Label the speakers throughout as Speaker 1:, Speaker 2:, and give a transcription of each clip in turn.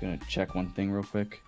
Speaker 1: Gonna check one thing real quick.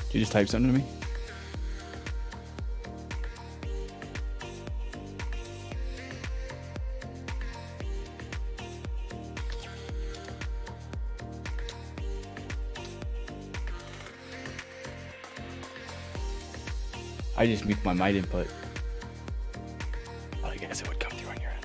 Speaker 1: Did you just type something to me? I just mute my mic input. Well, I guess it would come through on your end.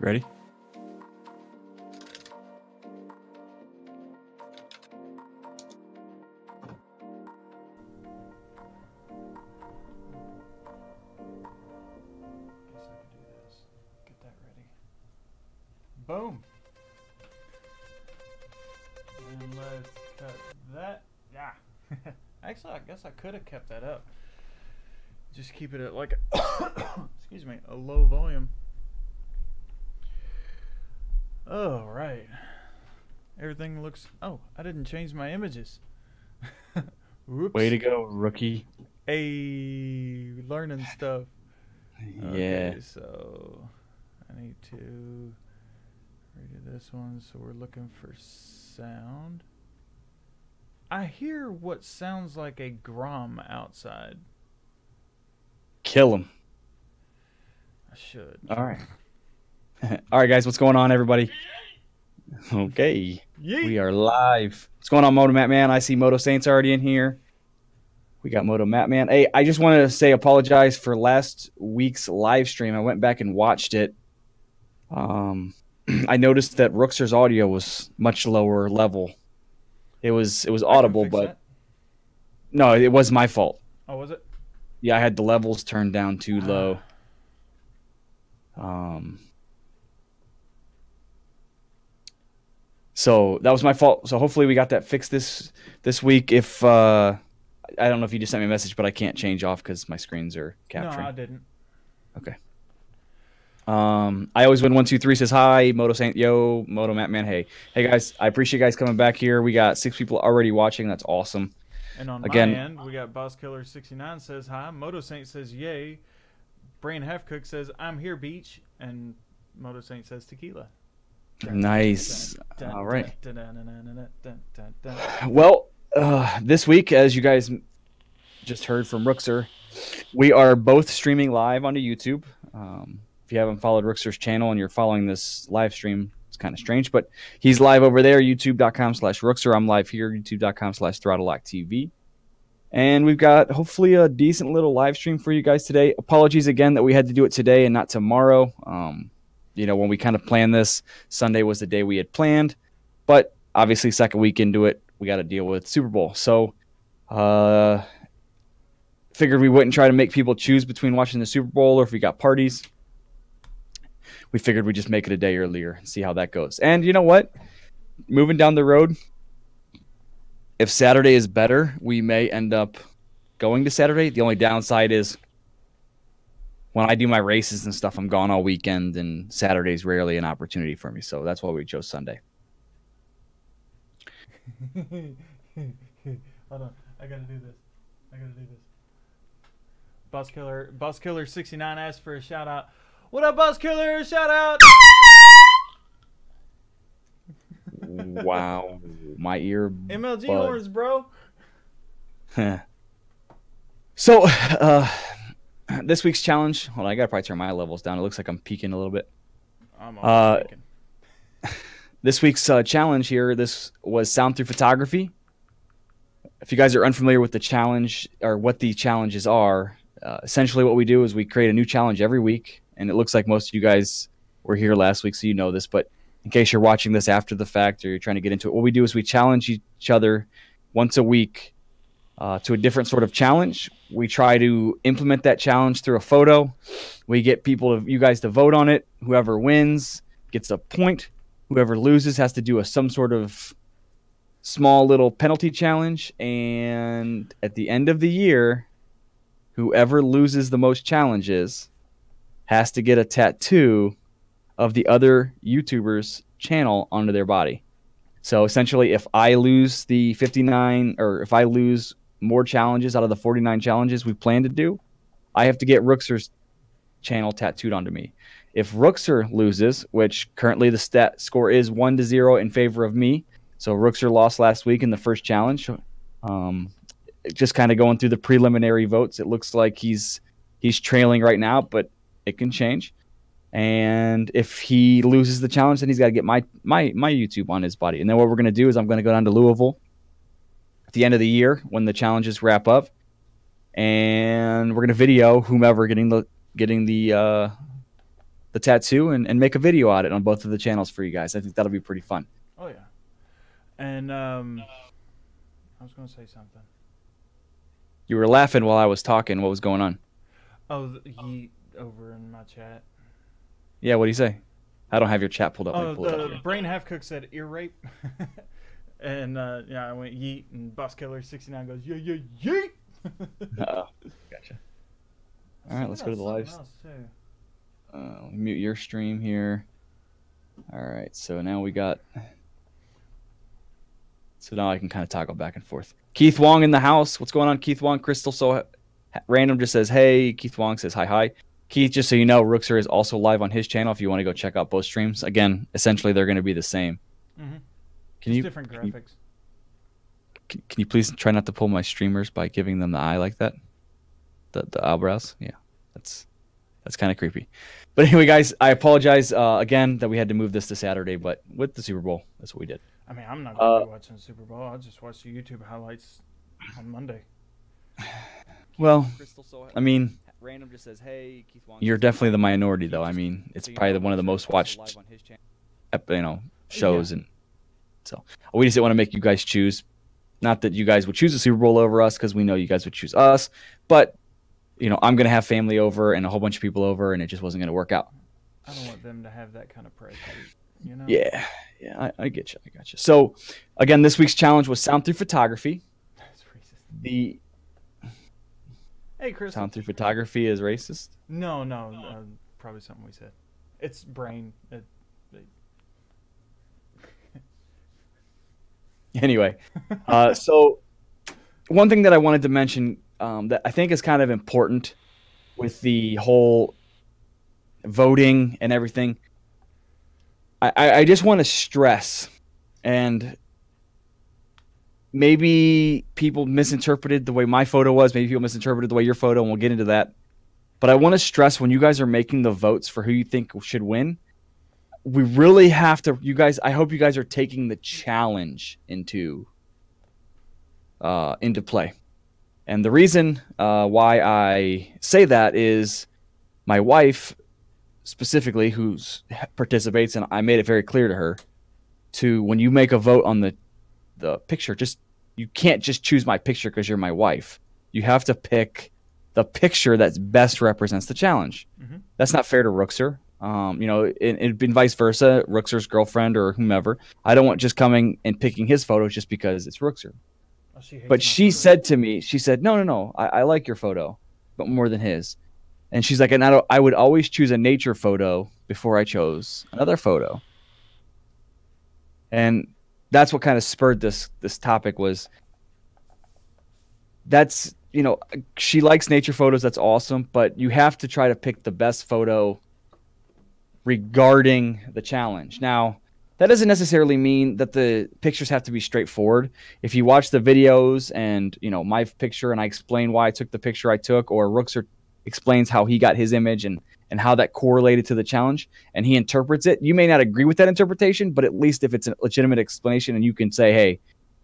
Speaker 1: Ready?
Speaker 2: Guess I could do this. Get that ready. Boom. And let's cut that. Yeah. Actually, I guess I could have kept that up. Just keep it at like excuse me, a low volume. Oh, right. Everything looks... Oh, I didn't change my images. Whoops.
Speaker 1: Way to go, rookie.
Speaker 2: Hey, learning stuff.
Speaker 1: Yeah.
Speaker 2: Okay, so I need to redo this one. So we're looking for sound. I hear what sounds like a grom outside.
Speaker 1: Kill him.
Speaker 2: I should.
Speaker 1: All right. All right, guys, what's going on, everybody? Okay,
Speaker 2: Yeet.
Speaker 1: we are live. What's going on, Moto Matt Man? I see Moto Saints already in here. We got Moto Matt Man. Hey, I just wanted to say apologize for last week's live stream. I went back and watched it. I noticed that Rooksir's audio was much lower level. It was audible, but
Speaker 2: that.
Speaker 1: No, it was my fault.
Speaker 2: Oh, was it?
Speaker 1: Yeah, I had the levels turned down too low. So that was my fault. So hopefully we got that fixed this week. If I don't know if you just sent me a message, but I can't change off because my screens are capturing.
Speaker 2: No, I didn't.
Speaker 1: Okay. I always win 123 says hi. Moto Saint, yo. Moto Matt Man, hey guys. I appreciate you guys coming back here. We got 6 people already watching. That's awesome.
Speaker 2: And on
Speaker 1: Again,
Speaker 2: my end, we got Boss Killer 69 says hi. Moto Saint says yay. Brain Half Cook says I'm here, beach, and Moto Saint says tequila.
Speaker 1: Nice. All right. Well, this week, as you guys just heard from Rookzer, we are both streaming live onto YouTube. If you haven't followed Rookzer's channel and you're following this live stream, it's kind of strange, but he's live over there, youtube.com/Rookzer. I'm live here, youtube.com/ThrottleLockTV. And we've got hopefully a decent little live stream for you guys today. Apologies again that we had to do it today and not tomorrow. You know, when we kind of planned this, Sunday was the day we had planned. But obviously, second week into it, we got to deal with Super Bowl. So, figured we wouldn't try to make people choose between watching the Super Bowl or if we got parties. We figured we'd just make it a day earlier and see how that goes. And you know what? Moving down the road, if Saturday is better, we may end up going to Saturday. The only downside is when I do my races and stuff, I'm gone all weekend, and Saturday's rarely an opportunity for me. So that's why we chose Sunday.
Speaker 2: Hold on. I got to do this. Boss Killer 69 asked for a shout out. What up, Boss Killer? Shout out.
Speaker 1: Wow. My ear.
Speaker 2: MLG horns, bro.
Speaker 1: So, this week's challenge. Hold on, I gotta probably turn my levels down. It looks like I'm peaking a little bit.
Speaker 2: I'm always peaking.
Speaker 1: This week's challenge here. This was sound through photography. If you guys are unfamiliar with the challenge or what the challenges are, essentially what we do is we create a new challenge every week. And it looks like most of you guys were here last week, so you know this. But in case you're watching this after the fact or you're trying to get into it, what we do is we challenge each other once a week to a different sort of challenge. We try to implement that challenge through a photo. We get you guys to vote on it. Whoever wins gets a point. Whoever loses has to do some sort of small little penalty challenge. And at the end of the year, whoever loses the most challenges has to get a tattoo of the other YouTuber's channel onto their body. So essentially, if I lose the 59, or if I lose more challenges out of the 49 challenges we plan to do, I have to get Rookzer's channel tattooed onto me. If Rookzer loses, which currently the stat score is 1-0 in favor of me, so Rookzer lost last week in the first challenge. Just kind of going through the preliminary votes, it looks like he's trailing right now, but it can change. And if he loses the challenge, then he's got to get my YouTube on his body. And then what we're going to do is I'm going to go down to Louisville at the end of the year when the challenges wrap up, and we're going to video whomever getting the tattoo and make a video on it on both of the channels for you guys. I think that'll be pretty fun.
Speaker 2: Oh yeah. And I was going to say something.
Speaker 1: You were laughing while I was talking. What was going on?
Speaker 2: Oh, Yeet over in my chat.
Speaker 1: Yeah, what do you say? I don't have your chat pulled up.
Speaker 2: Oh, the Brain Half Cook said ear rape. And yeah, I went Yeet, and Boss Killer 69 goes, yeah, yeet.
Speaker 1: Uh-oh. Gotcha. All right, let's go to the live. Mute your stream here. All right, so now we got... So now I can kind of toggle back and forth. Keith Wong in the house. What's going on, Keith Wong? Crystal So Random just says, hey. Keith Wong says, hi. Keith, just so you know, Rookzer is also live on his channel if you want to go check out both streams. Again, essentially, they're going to be the same.
Speaker 2: Mm-hmm.
Speaker 1: Can you
Speaker 2: different graphics?
Speaker 1: Can you please try not to pull my streamers by giving them the eye like that? The eyebrows? Yeah, that's kind of creepy. But anyway, guys, I apologize again that we had to move this to Saturday, but with the Super Bowl, that's what we did.
Speaker 2: I mean, I'm not going to be watching the Super Bowl. I'll just watch the YouTube highlights on Monday.
Speaker 1: Well, I mean, Random just says, hey, Keith Wong, you're definitely the minority, though. I mean, it's probably one of the most watched, shows, and so we just didn't want to make you guys choose. Not that you guys would choose the Super Bowl over us, because we know you guys would choose us, but I'm going to have family over and a whole bunch of people over, and it just wasn't going to work out.
Speaker 2: I don't want them to have that kind of pressure,
Speaker 1: Yeah, I get you. I got you. So, again, this week's challenge was sound through photography.
Speaker 2: That's racist. Hey, Chris.
Speaker 1: Sound through photography is racist?
Speaker 2: No, probably something we said. It's brain.
Speaker 1: Anyway, so one thing that I wanted to mention that I think is kind of important with the whole voting and everything. I just want to stress, and maybe people misinterpreted the way my photo was. Maybe people misinterpreted the way your photo, and we'll get into that. But I want to stress, when you guys are making the votes for who you think should win, we really have to, you guys, I hope you guys are taking the challenge into play. And the reason why I say that is my wife specifically, who participates, and I made it very clear to her, to when you make a vote on the picture, you can't just choose my picture because you're my wife. You have to pick the picture that best represents the challenge. Mm-hmm. That's not fair to Rookzer. It'd been vice versa, Rookzer's girlfriend or whomever. I don't want just coming and picking his photo just because it's Rookzer. But she said to me, no, I like your photo, but more than his. And she's like, and I would always choose a nature photo before I chose another photo. And that's what kind of spurred this topic was, that's, she likes nature photos. That's awesome. But you have to try to pick the best photo regarding the challenge. Now, that doesn't necessarily mean that the pictures have to be straightforward. If you watch the videos and, my picture, and I explain why I took the picture I took, or Rookzer explains how he got his image and how that correlated to the challenge, and he interprets it, you may not agree with that interpretation, but at least if it's a legitimate explanation and you can say, hey,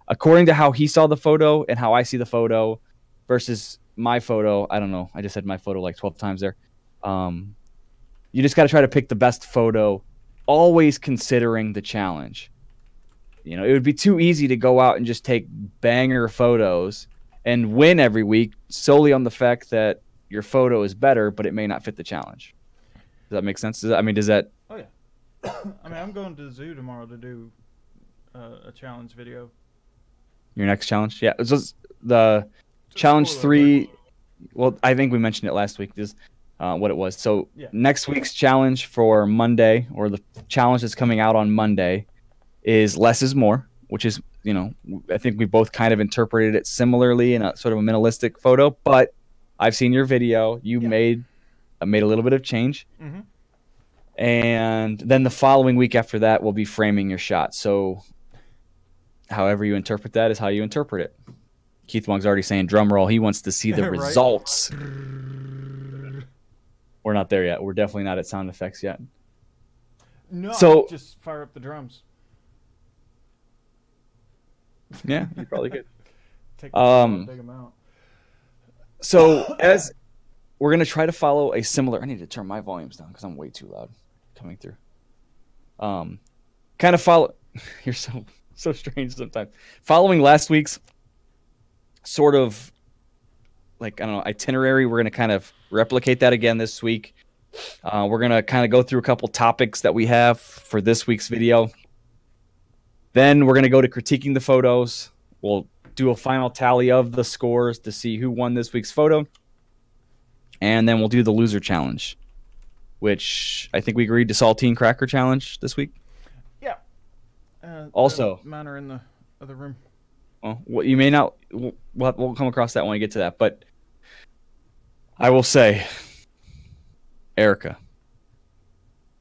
Speaker 1: according to how he saw the photo and how I see the photo versus my photo, I don't know, I just said my photo like 12 times there. You just got to try to pick the best photo, always considering the challenge. It would be too easy to go out and just take banger photos and win every week solely on the fact that your photo is better, but it may not fit the challenge. Does that make sense? Does that?
Speaker 2: Oh yeah. I'm going to the zoo tomorrow to do a challenge video.
Speaker 1: Your next challenge? Yeah. It's the challenge 3. Well, I think we mentioned it last week. Is what it was. So yeah. Next week's challenge for Monday, or the challenge that's coming out on Monday, is less is more, which is, I think we both kind of interpreted it similarly in a sort of a minimalistic photo, but I've seen your video. You made a little bit of change. Mm-hmm. And then the following week after that will be framing your shot. So however you interpret that is how you interpret it. Keith Wong's already saying drum roll. He wants to see the results. We're not there yet. We're definitely not at sound effects yet.
Speaker 2: No, so just fire up the drums.
Speaker 1: Yeah, you probably could.
Speaker 2: Take them big amount.
Speaker 1: So as we're gonna try to follow a similar, I need to turn my volumes down because I'm way too loud coming through. Kind of follow. You're so strange sometimes. Following last week's sort of, like, I don't know, itinerary, we're gonna kind of replicate that again this week. We're gonna kind of go through a couple topics that we have for this week's video. Then we're gonna go to critiquing the photos. We'll do a final tally of the scores to see who won this week's photo. And then we'll do the loser challenge, which I think we agreed to saltine cracker challenge this week.
Speaker 2: Yeah.
Speaker 1: Also,
Speaker 2: mine are in the other room.
Speaker 1: Well, you may not. We'll come across that when we get to that. But I will say, Erica,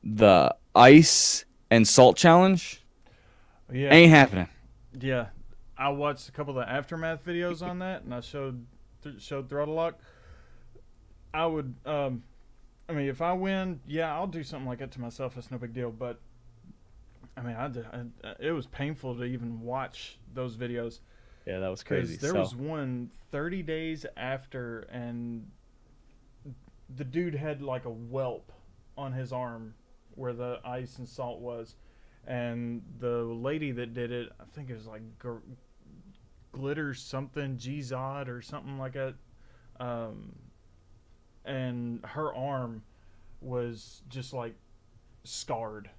Speaker 1: the ice and salt challenge ain't happening.
Speaker 2: Yeah. I watched a couple of aftermath videos on that, and I showed ThrottleLock. I would, if I win, yeah, I'll do something like that to myself. That's no big deal. But it was painful to even watch those videos.
Speaker 1: Yeah, that was crazy.
Speaker 2: There was one 30 days after, and the dude had like a whelp on his arm where the ice and salt was, and the lady that did it, I think it was like glitter something, G-Zod or something like that, and her arm was just like scarred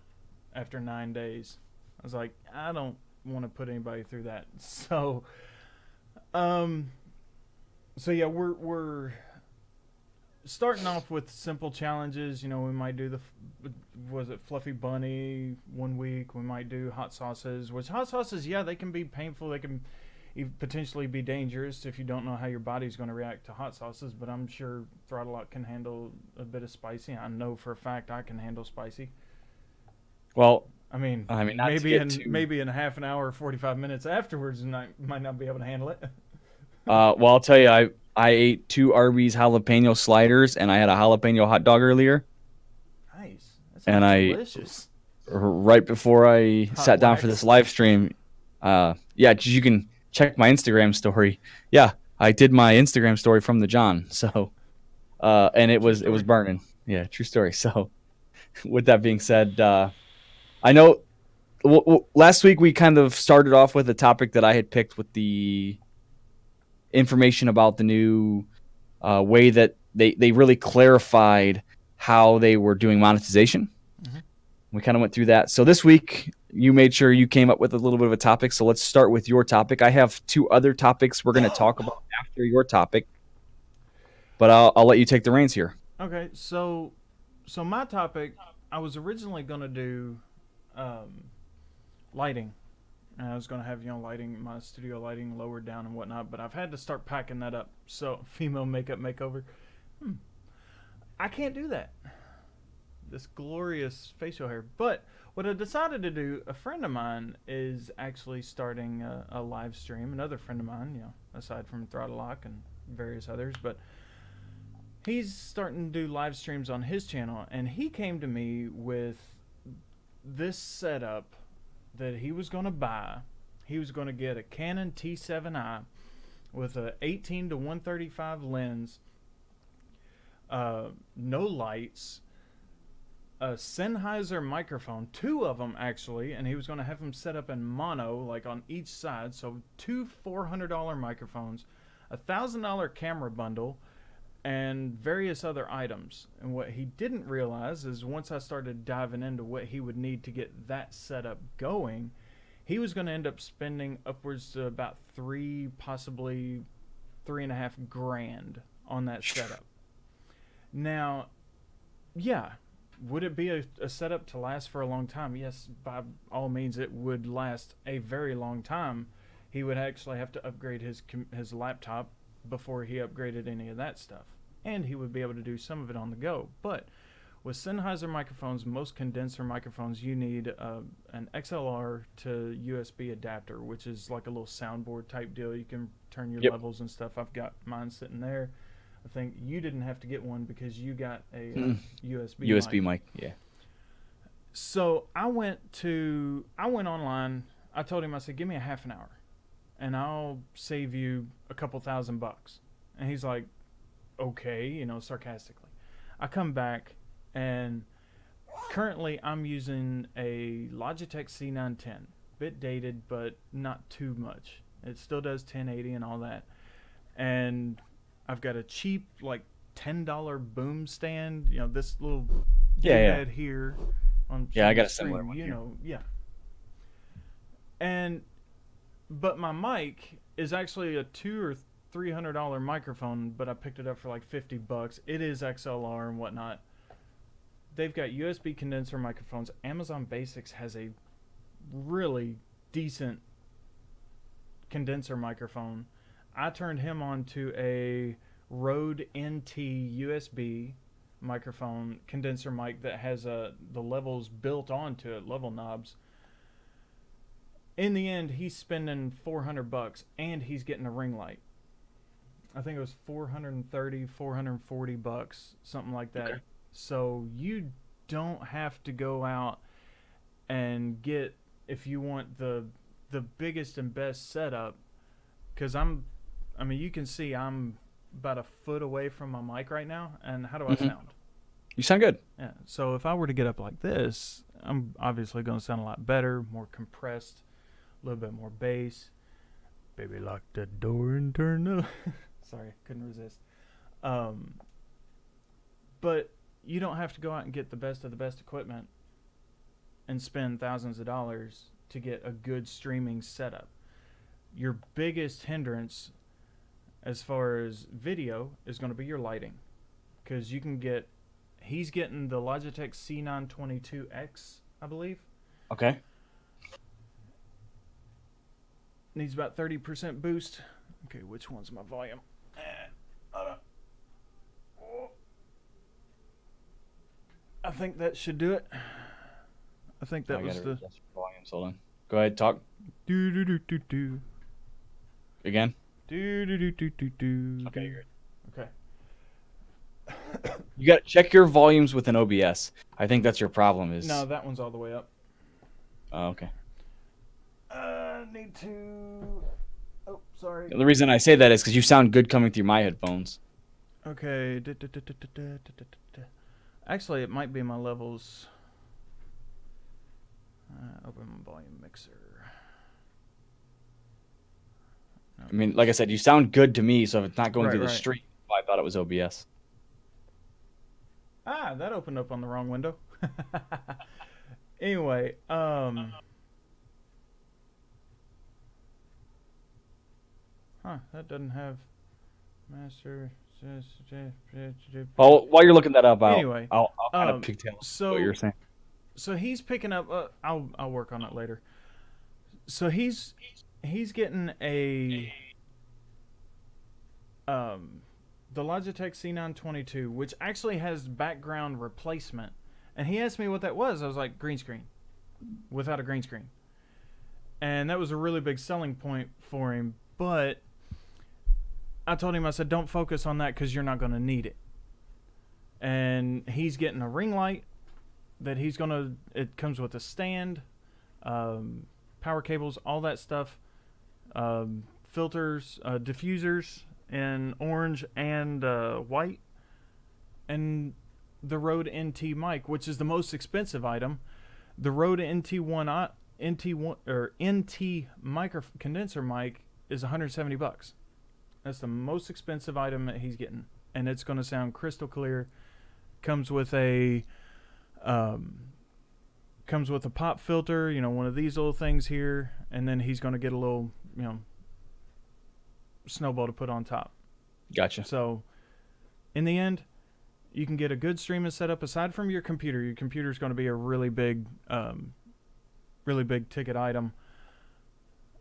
Speaker 2: after 9 days. I was like, I don't want to put anybody through that. So yeah, we're starting off with simple challenges. We might do Fluffy Bunny one week. We might do hot sauces, which hot sauces, yeah, they can be painful. They can potentially be dangerous if you don't know how your body's going to react to hot sauces, but I'm sure ThrottleLock can handle a bit of spicy. I know for a fact I can handle spicy.
Speaker 1: Well, I mean, not to
Speaker 2: maybe
Speaker 1: get
Speaker 2: in
Speaker 1: too.
Speaker 2: maybe in a half an hour or 45 minutes afterwards, and I might not be able to handle it.
Speaker 1: Well, I'll tell you, I ate 2 Arby's jalapeno sliders, and I had a jalapeno hot dog earlier.
Speaker 2: Nice. That
Speaker 1: And
Speaker 2: sounds delicious.
Speaker 1: right before I
Speaker 2: Hot
Speaker 1: sat down for
Speaker 2: wax.
Speaker 1: this live stream, yeah, you can check my Instagram story. Yeah, I did my Instagram story from the John. So, and it
Speaker 2: True
Speaker 1: was
Speaker 2: story.
Speaker 1: burning. Yeah, true story. So, with that being said, I know last week we kind of started off with a topic that I had picked with the information about the new way that they really clarified how they were doing monetization.
Speaker 2: Mhm.
Speaker 1: We kind of went through that. So this week, you made sure you came up with a little bit of a topic. So let's start with your topic. I have 2 other topics we're going to talk about after your topic, but I'll let you take the reins here.
Speaker 2: Okay, so my topic, I was originally going to do lighting. And I was going to have, lighting, my studio lighting lowered down and whatnot, but I've had to start packing that up. So, female makeup makeover. I can't do that. This glorious facial hair. But what I decided to do, a friend of mine is actually starting a live stream. Another friend of mine, aside from ThrottleLock and various others, but he's starting to do live streams on his channel, and he came to me with this setup that he was going to buy. He was going to get a Canon T7i with a 18 to 135 lens, no lights, a Sennheiser microphone, 2 of them actually, and he was going to have them set up in mono, like on each side. So 2 $400 microphones, a $1,000 camera bundle, and various other items. And what he didn't realize is once I started diving into what he would need to get that setup going, he was going to end up spending upwards to about possibly $3,500 on that setup. Now, yeah, would it be a setup to last for a long time? Yes, by all means, it would last a very long time. He would actually have to upgrade his laptop before he upgraded any of that stuff, and he would be able to do some of it on the go. But with Sennheiser microphones, most condenser microphones, you need an XLR to USB adapter, which is like a little soundboard type deal. You can turn your levels and stuff. I've got mine sitting there. I think you didn't have to get one because you got a USB
Speaker 1: mic. Yeah.
Speaker 2: So I went online. I told him, I said, give me a half an hour and I'll save you a couple $1,000. And he's like, okay, sarcastically. I come back, and currently I'm using a Logitech C910. Bit dated, but not too much. It still does 1080 and all that. And I've got a cheap, like, $10 boom stand. This little head here.
Speaker 1: I got a similar one here.
Speaker 2: Yeah. But my mic is actually a $200 or $300 microphone, but I picked it up for like $50. It is XLR and whatnot. They've got USB condenser microphones. Amazon Basics has a really decent condenser microphone. I turned him on to a Rode NT USB microphone condenser mic that has the levels built onto it, level knobs. In the end, he's spending $400 and he's getting a ring light. I think it was $430, $440, something like that. Okay. So you don't have to go out and get, if you want the biggest and best setup, because you can see I'm about a foot away from my mic right now. And how do I sound?
Speaker 1: You sound good.
Speaker 2: Yeah. So if I were to get up like this, I'm obviously going to sound a lot better, more compressed, a little bit more bass. Baby, lock the door and turn the... Sorry, couldn't resist. But you don't have to go out and get the best of the best equipment and spend thousands of dollars to get a good streaming setup. Your biggest hindrance as far as video is going to be your lighting, because you can get... He's getting the Logitech C922X, I believe.
Speaker 1: Okay.
Speaker 2: Needs about 30% boost. Okay, which one's my volume? I think that should do it. I think
Speaker 1: I
Speaker 2: that was
Speaker 1: gotta
Speaker 2: the
Speaker 1: adjust your volumes. Hold on. Go ahead, talk
Speaker 2: do do do do do
Speaker 1: again.
Speaker 2: do do do do do do.
Speaker 1: Okay, good.
Speaker 2: Okay.
Speaker 1: You got to check your volumes with an OBS. I think that's your problem. Is
Speaker 2: No, that one's all the way up.
Speaker 1: Oh, okay.
Speaker 2: Need to. Oh, sorry.
Speaker 1: The reason I say that is because you sound good coming through my headphones.
Speaker 2: Okay. Actually, it might be my levels. Open my volume mixer. No.
Speaker 1: I mean, like I said, you sound good to me. So if it's not going through the
Speaker 2: Right.
Speaker 1: stream, I thought it was OBS.
Speaker 2: Ah, that opened up on the wrong window. Anyway, that doesn't have master.
Speaker 1: Well, while you're looking that up,
Speaker 2: Anyway,
Speaker 1: I'll kind of pigtail what you're saying.
Speaker 2: So he's picking up. I'll work on it later. So he's getting a the Logitech C922, which actually has background replacement, and he asked me what that was. I was like, green screen, without a green screen, and that was a really big selling point for him. But I told him, I said, don't focus on that because you're not going to need it. And he's getting a ring light that he's going to, it comes with a stand, power cables, all that stuff, filters, diffusers in orange and white, and the Rode NT mic, which is the most expensive item. The Rode NT micro condenser mic is $170. That's the most expensive item that he's getting, and it's going to sound crystal clear. Comes with a pop filter, you know, one of these little things here, and then he's going to get a little, you know, snowball to put on top.
Speaker 1: Gotcha.
Speaker 2: So, in the end, you can get a good streaming setup aside from your computer. Your computer is going to be a really big ticket item.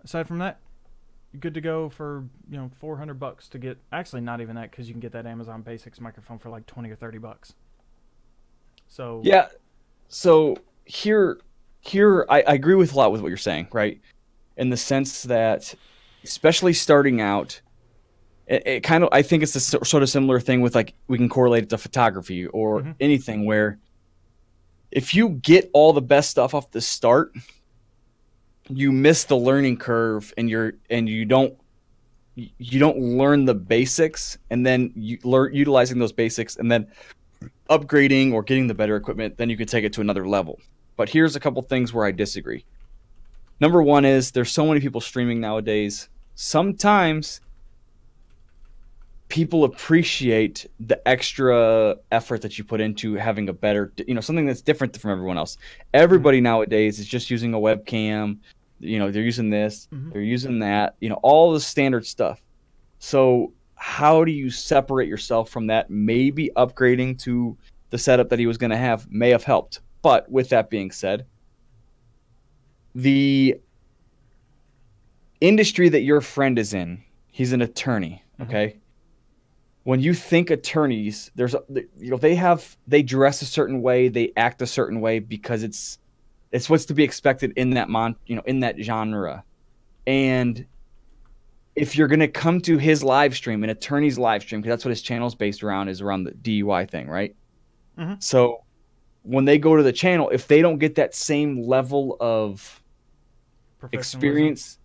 Speaker 2: Aside from that, you're good to go for, you know, $400 to get. Actually, not even that, because you can get that Amazon Basics microphone for like $20 or $30. So
Speaker 1: yeah. So here I agree with a lot with what you're saying, right? In the sense that, especially starting out, it kind of, I think it's a sort of similar thing with, like, we can correlate it to photography or anything, where if you get all the best stuff off the start, you miss the learning curve, and you don't learn the basics, and then you learn utilizing those basics, and then upgrading or getting the better equipment, then you can take it to another level. But here's a couple things where I disagree. Number one is, there's so many people streaming nowadays. Sometimes people appreciate the extra effort that you put into having a better, you know, something that's different from everyone else. Everybody nowadays is just using a webcam. You know, they're using this, they're using that, you know, all the standard stuff. So how do you separate yourself from that? Maybe upgrading to the setup that he was going to have may have helped. But with that being said, the industry that your friend is in, he's an attorney, okay? When you think attorneys, there's, you know, they dress a certain way, they act a certain way, because it's what's to be expected in that in that genre. And if you're going to come to his live stream, an attorney's live stream, because that's what his channel is based around, is around the DUI thing, right? So when they go to the channel, if they don't get that same level of experience,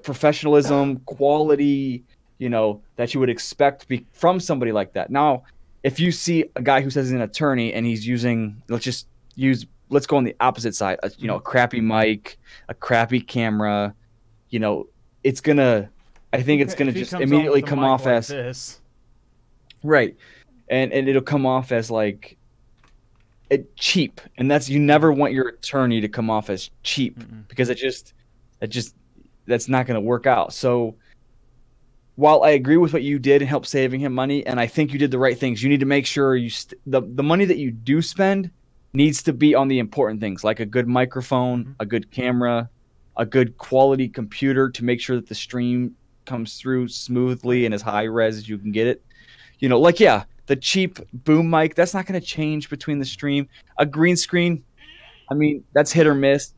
Speaker 1: professionalism, quality, you know, that you would expect from somebody like that. Now, if you see a guy who says he's an attorney and he's using, let's go on the opposite side, you know, a crappy mic, a crappy camera, you know, it's going to, I think it's going to just immediately come off as
Speaker 2: this.
Speaker 1: Right. And it'll come off as like cheap. And you never want your attorney to come off as cheap, because that's not going to work out. So while I agree with what you did and help saving him money, and I think you did the right things, you need to make sure the money that you do spend needs to be on the important things, like a good microphone, a good camera, a good quality computer to make sure that the stream comes through smoothly and as high res as you can get it. You know, like, yeah, the cheap boom mic, that's not going to change between the stream. A green screen, I mean, that's hit or miss.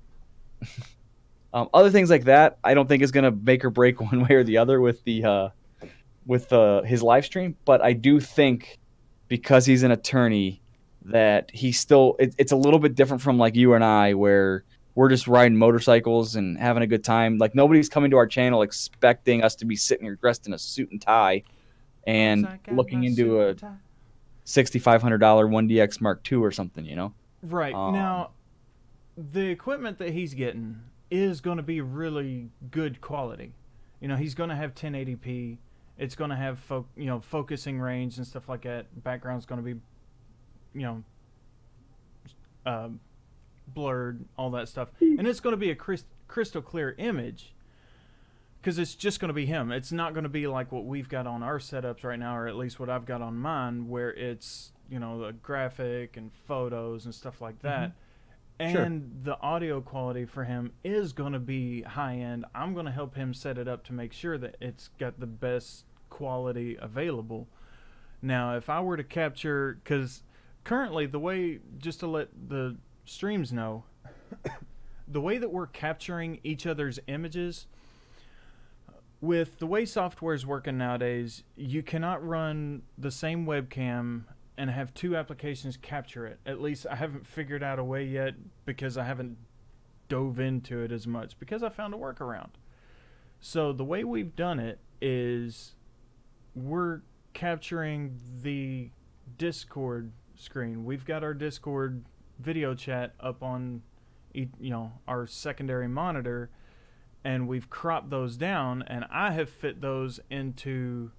Speaker 1: Other things like that, I don't think is going to make or break one way or the other with his live stream. But I do think because he's an attorney that he's still it's a little bit different from like you and I, where we're just riding motorcycles and having a good time. Like nobody's coming to our channel expecting us to be sitting here dressed in a suit and tie and looking into a $6,500 1DX Mark II or something, you know?
Speaker 2: Right. Now, the equipment that he's getting is going to be really good quality. You know, he's going to have 1080p. It's going to have focusing range and stuff like that. Background's going to be, blurred, all that stuff. And it's going to be a crystal clear image because it's just going to be him. It's not going to be like what we've got on our setups right now, or at least what I've got on mine, where it's, the graphic and photos and stuff like that. Mm-hmm. And the audio quality for him is going to be high end. I'm going to help him set it up to make sure that it's got the best quality available. Now, if I were to capture, because currently the way, just to let the streams know, the way that we're capturing each other's images, with the way software is working nowadays, you cannot run the same webcam and have two applications capture it. At least I haven't figured out a way yet because I haven't dove into it as much because I found a workaround. So the way we've done it is we're capturing the Discord screen. We've got our Discord video chat up on our secondary monitor, and we've cropped those down, and I have fit those into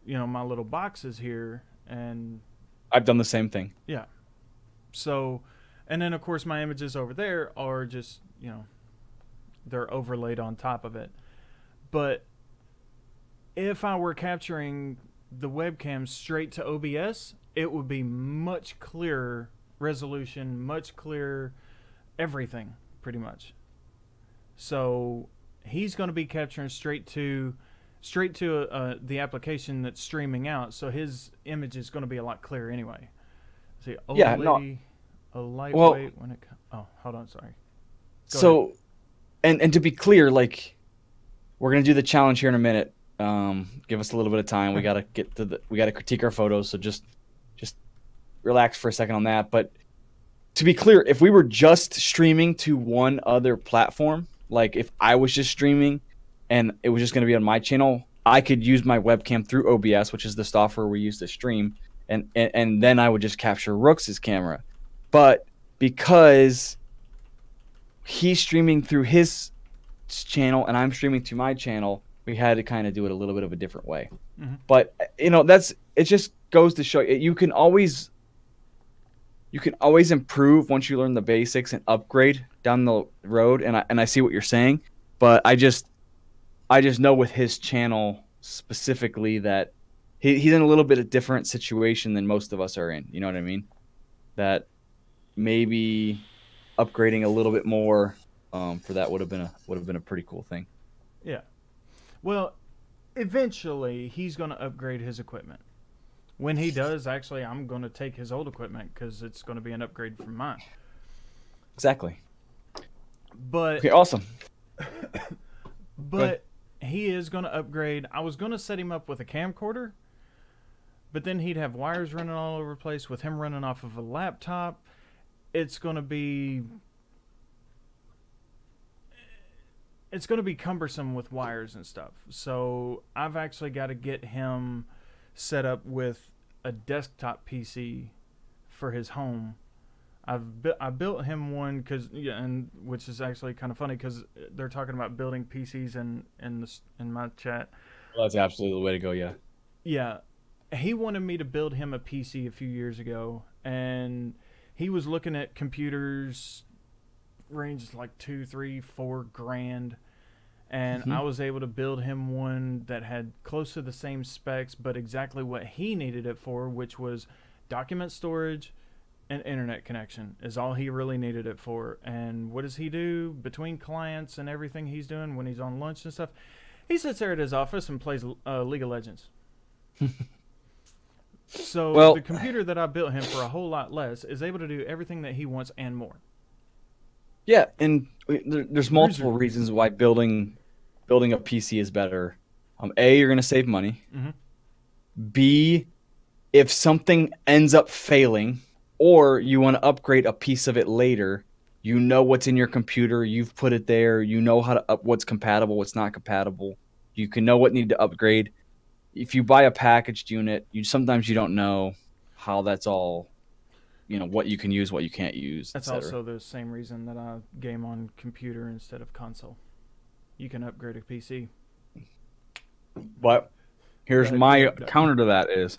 Speaker 2: my little boxes here. And
Speaker 1: I've done the same thing.
Speaker 2: Yeah. So, and then of course my images over there are just, they're overlaid on top of it. But if I were capturing the webcam straight to OBS, it would be much clearer resolution, much clearer everything, pretty much. So he's going to be capturing straight to the application that's streaming out, so his image is going to be a lot clearer anyway. See, a lightweight when it comes. Oh, hold on, sorry.
Speaker 1: Go ahead. And to be clear, like we're gonna do the challenge here in a minute. Give us a little bit of time. We gotta we gotta critique our photos, so just relax for a second on that. But to be clear, if we were just streaming to one other platform, like if I was just streaming and it was just going to be on my channel, I could use my webcam through OBS, which is the software we use to stream, and then I would just capture Rookz's camera. But because he's streaming through his channel and I'm streaming to my channel, we had to kind of do it a little bit of a different way. Mm-hmm. But it just goes to show you can always improve once you learn the basics and upgrade down the road. And I see what you're saying, but I just know with his channel specifically that he's in a little bit of different situation than most of us are in. You know what I mean? That maybe upgrading a little bit more for that would have been a pretty cool thing.
Speaker 2: Yeah. Well, eventually he's going to upgrade his equipment. When he does, actually, I'm going to take his old equipment because it's going to be an upgrade from mine.
Speaker 1: Exactly.
Speaker 2: But
Speaker 1: okay, awesome.
Speaker 2: But he is going to upgrade. I was going to set him up with a camcorder, but then he'd have wires running all over the place with him running off of a laptop. It's going to be cumbersome with wires and stuff. So I've actually got to get him set up with a desktop PC for his home. I built him one which is actually kind of funny because they're talking about building PCs in my chat.
Speaker 1: Well, that's absolutely the way to go. Yeah.
Speaker 2: Yeah, he wanted me to build him a PC a few years ago, and he was looking at computers ranges like $2, $3, $4 grand. And I was able to build him one that had close to the same specs, but exactly what he needed it for, which was document storage and internet connection is all he really needed it for. And what does he do between clients and everything he's doing when he's on lunch and stuff? He sits there at his office and plays League of Legends. So the computer that I built him for a whole lot less is able to do everything that he wants and more.
Speaker 1: Yeah, and there's multiple reasons why building a PC is better. A, you're going to save money.
Speaker 2: Mm-hmm.
Speaker 1: B, if something ends up failing or you want to upgrade a piece of it later, you know what's in your computer, you've put it there, you know how to what's compatible, what's not compatible. You can know what need to upgrade. If you buy a packaged unit, sometimes you don't know how that's all, what you can use, what you can't use.
Speaker 2: That's also the same reason that I game on computer instead of console. You can upgrade a PC.
Speaker 1: But here's my counter to that is,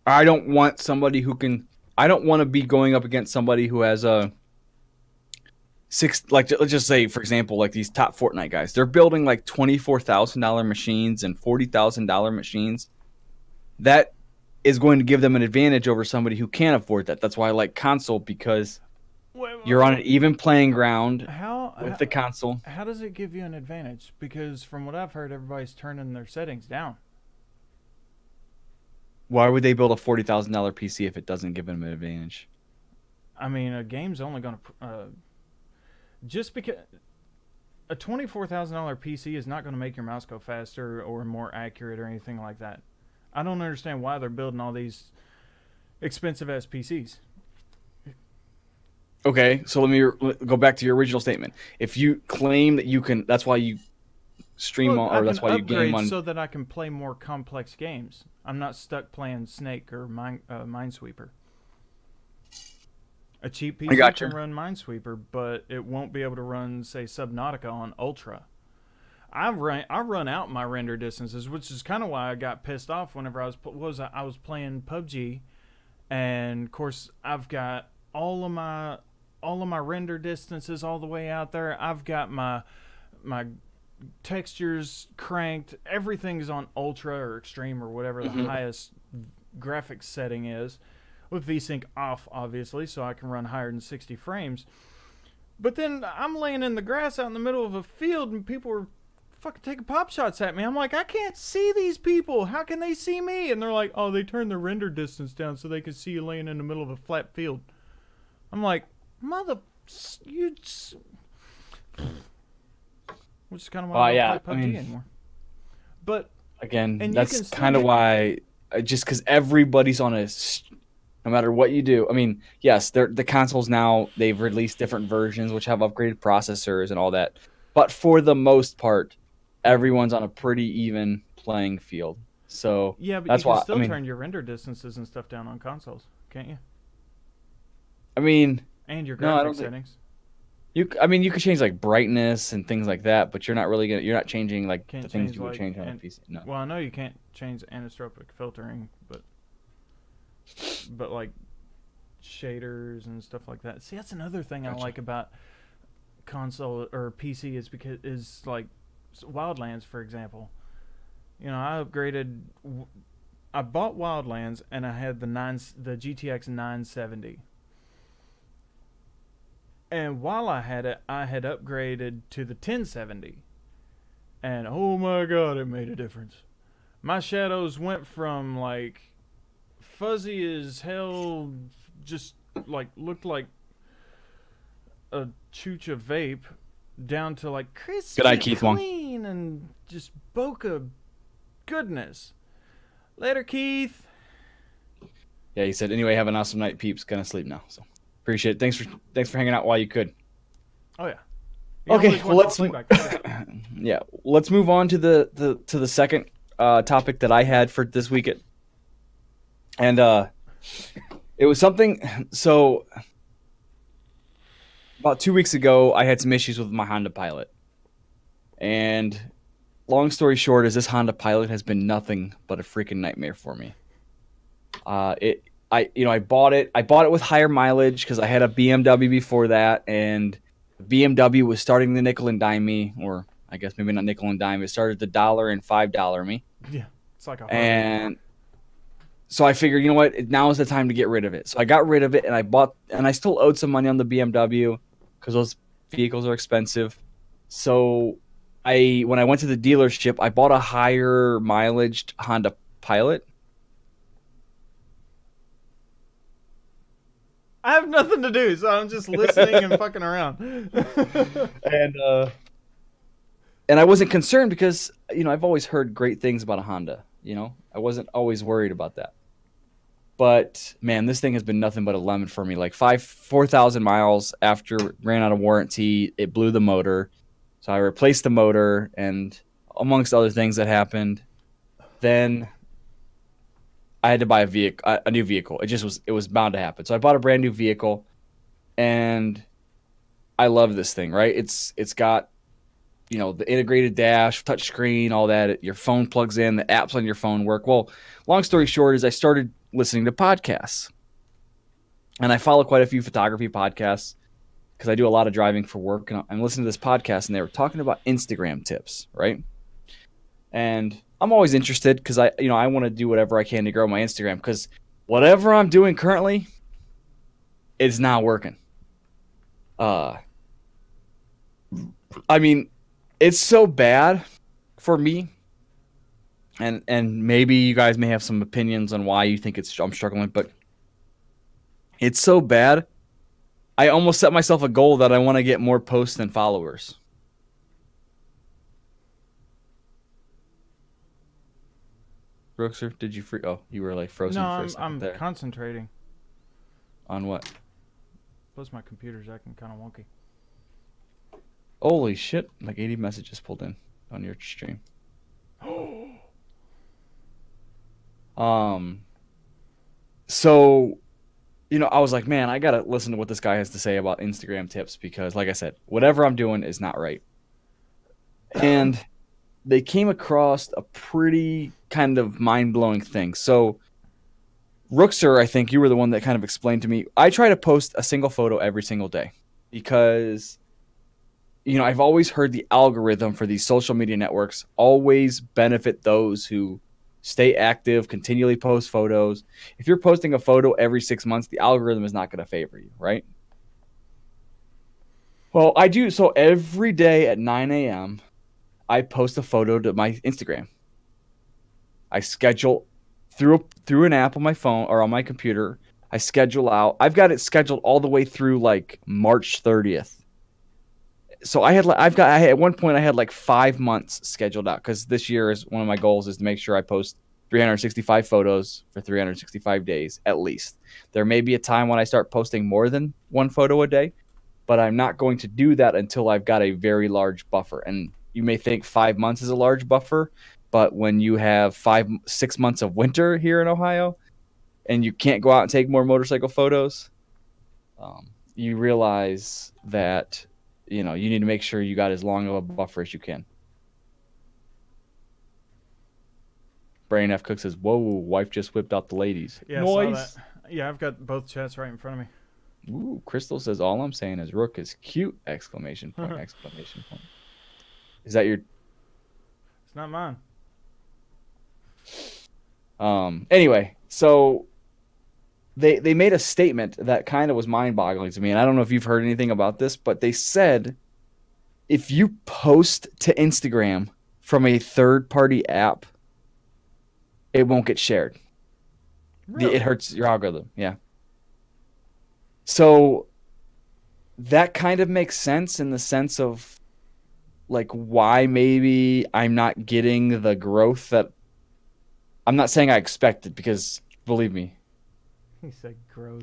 Speaker 1: I don't want somebody who can. I don't want to be going up against somebody who has a let's just say, for example, like these top Fortnite guys. They're building like $24,000 machines and $40,000 machines. That is going to give them an advantage over somebody who can't afford that. That's why I like console, because you're on an even playing ground with the console.
Speaker 2: How does it give you an advantage? Because from what I've heard, everybody's turning their settings down.
Speaker 1: Why would they build a $40,000 PC if it doesn't give them an advantage?
Speaker 2: I mean, a game's only going to... just because... A $24,000 PC is not going to make your mouse go faster or more accurate or anything like that. I don't understand why they're building all these expensive-ass PCs.
Speaker 1: Okay, so let me go back to your original statement. If you claim that you can... That's why you stream on... Or that's why you game on...
Speaker 2: so that I can play more complex games. I'm not stuck playing Snake or Minesweeper. A cheap PC can run Minesweeper, but it won't be able to run, say, Subnautica on Ultra. I run out my render distances, which is kind of why I got pissed off whenever I was playing PUBG, and of course I've got all of my render distances all the way out there. I've got my textures cranked. Everything's on Ultra or Extreme or whatever the highest graphics setting is, with VSync off, obviously, so I can run higher than 60 frames. But then I'm laying in the grass out in the middle of a field, and people are fucking taking pop shots at me. I'm like, I can't see these people. How can they see me? And they're like, oh, they turned the render distance down so they can see you laying in the middle of a flat field. I'm like, which is kind of why I don't play PUBG anymore. But
Speaker 1: again, that's kind of why, just because everybody's on no matter what you do. I mean, yes, the consoles now, they've released different versions which have upgraded processors and all that. But for the most part, everyone's on a pretty even playing field. So
Speaker 2: yeah, but
Speaker 1: that's
Speaker 2: you can still turn your render distances and stuff down on consoles, can't you?
Speaker 1: I mean,
Speaker 2: and your graphics settings.
Speaker 1: You could change like brightness and things like that, but you're not changing like the things you would change on a PC. No.
Speaker 2: Well, I know you can't change anisotropic filtering, but like shaders and stuff like that. See, that's another thing I like about console or PC is like Wildlands, for example. I bought Wildlands and I had the GTX 970. And while I had it, I had upgraded to the 1070. And oh my god, it made a difference. My shadows went from like fuzzy as hell, just like looked like a chooch of vape, down to like crispy, clean, and just bokeh goodness. Later, Keith.
Speaker 1: Yeah, he said, anyway, have an awesome night, peeps. Gonna sleep now. So appreciate it. Thanks for hanging out while you could.
Speaker 2: Oh yeah.
Speaker 1: Okay, well let's move on to the second topic that I had for this weekend. And it was something. So about 2 weeks ago, I had some issues with my Honda Pilot. And long story short is this Honda Pilot has been nothing but a freaking nightmare for me. I bought it with higher mileage because I had a BMW before that, and BMW was starting to nickel and dime me, or I guess maybe not nickel and dime. It started the $1 and $5 me.
Speaker 2: Yeah, it's like a
Speaker 1: and so I figured, you know what, now is the time to get rid of it. So I got rid of it, and I still owed some money on the BMW because those vehicles are expensive. So when I went to the dealership, I bought a higher mileage Honda Pilot.
Speaker 2: I have nothing to do, so I'm just listening and fucking around.
Speaker 1: And I wasn't concerned because, I've always heard great things about a Honda. I wasn't always worried about that. But man, this thing has been nothing but a lemon for me. Like 4,000 miles after it ran out of warranty, it blew the motor. So I replaced the motor, and amongst other things that happened, then I had to buy a new vehicle. It was bound to happen. So I bought a brand new vehicle, and I love this thing, right? It's got, the integrated dash, touch screen, all that. Your phone plugs in, the apps on your phone work. Well, long story short is I started listening to podcasts. And I follow quite a few photography podcasts because I do a lot of driving for work. And I'm listening to this podcast, and they were talking about Instagram tips, right? And I'm always interested because I want to do whatever I can to grow my Instagram, because whatever I'm doing currently is not working. It's so bad for me, and maybe you guys may have some opinions on why you think I'm struggling, but it's so bad. I almost set myself a goal that I want to get more posts than followers. Rookzer, did you Oh, you were like frozen for a second.
Speaker 2: I'm
Speaker 1: there.
Speaker 2: Concentrating.
Speaker 1: On what?
Speaker 2: Plus my computer's acting kind of wonky.
Speaker 1: Holy shit, like 80 messages pulled in on your stream. So, I was like, man, I got to listen to what this guy has to say about Instagram tips, because like I said, whatever I'm doing is not right. And they came across a pretty kind of mind-blowing thing. So, Rookzer, I think you were the one that kind of explained to me, I try to post a single photo every single day because, I've always heard the algorithm for these social media networks always benefit those who stay active, continually post photos. If you're posting a photo every 6 months, the algorithm is not going to favor you, right? Well, I do. So every day at 9 a.m., I post a photo to my Instagram. I schedule through an app on my phone or on my computer. I schedule out. I've got it scheduled all the way through like March 30th. So at one point I had like 5 months scheduled out, because this year is one of my goals is to make sure I post 365 photos for 365 days at least. There may be a time when I start posting more than one photo a day, but I'm not going to do that until I've got a very large buffer. And you may think 5 months is a large buffer, but when you have 6 months of winter here in Ohio and you can't go out and take more motorcycle photos, you realize that you need to make sure you got as long of a buffer as you can. Brain F Cook says, "Whoa, wife just whipped out the ladies."
Speaker 2: Yeah,
Speaker 1: nice.
Speaker 2: I saw that. Yeah, I've got both chats right in front of me.
Speaker 1: Ooh, Crystal says, "All I'm saying is Rook is cute!" Exclamation point! Exclamation point! Is that your?
Speaker 2: It's not mine.
Speaker 1: Anyway, so they made a statement that kind of was mind-boggling to me, and I don't know if you've heard anything about this, but they said if you post to Instagram from a third-party app, it won't get shared.
Speaker 2: Really?
Speaker 1: It hurts your algorithm, yeah. So that kind of makes sense in the sense of like why maybe I'm not getting the growth that I'm not saying I expected, because believe me,
Speaker 2: He said growth.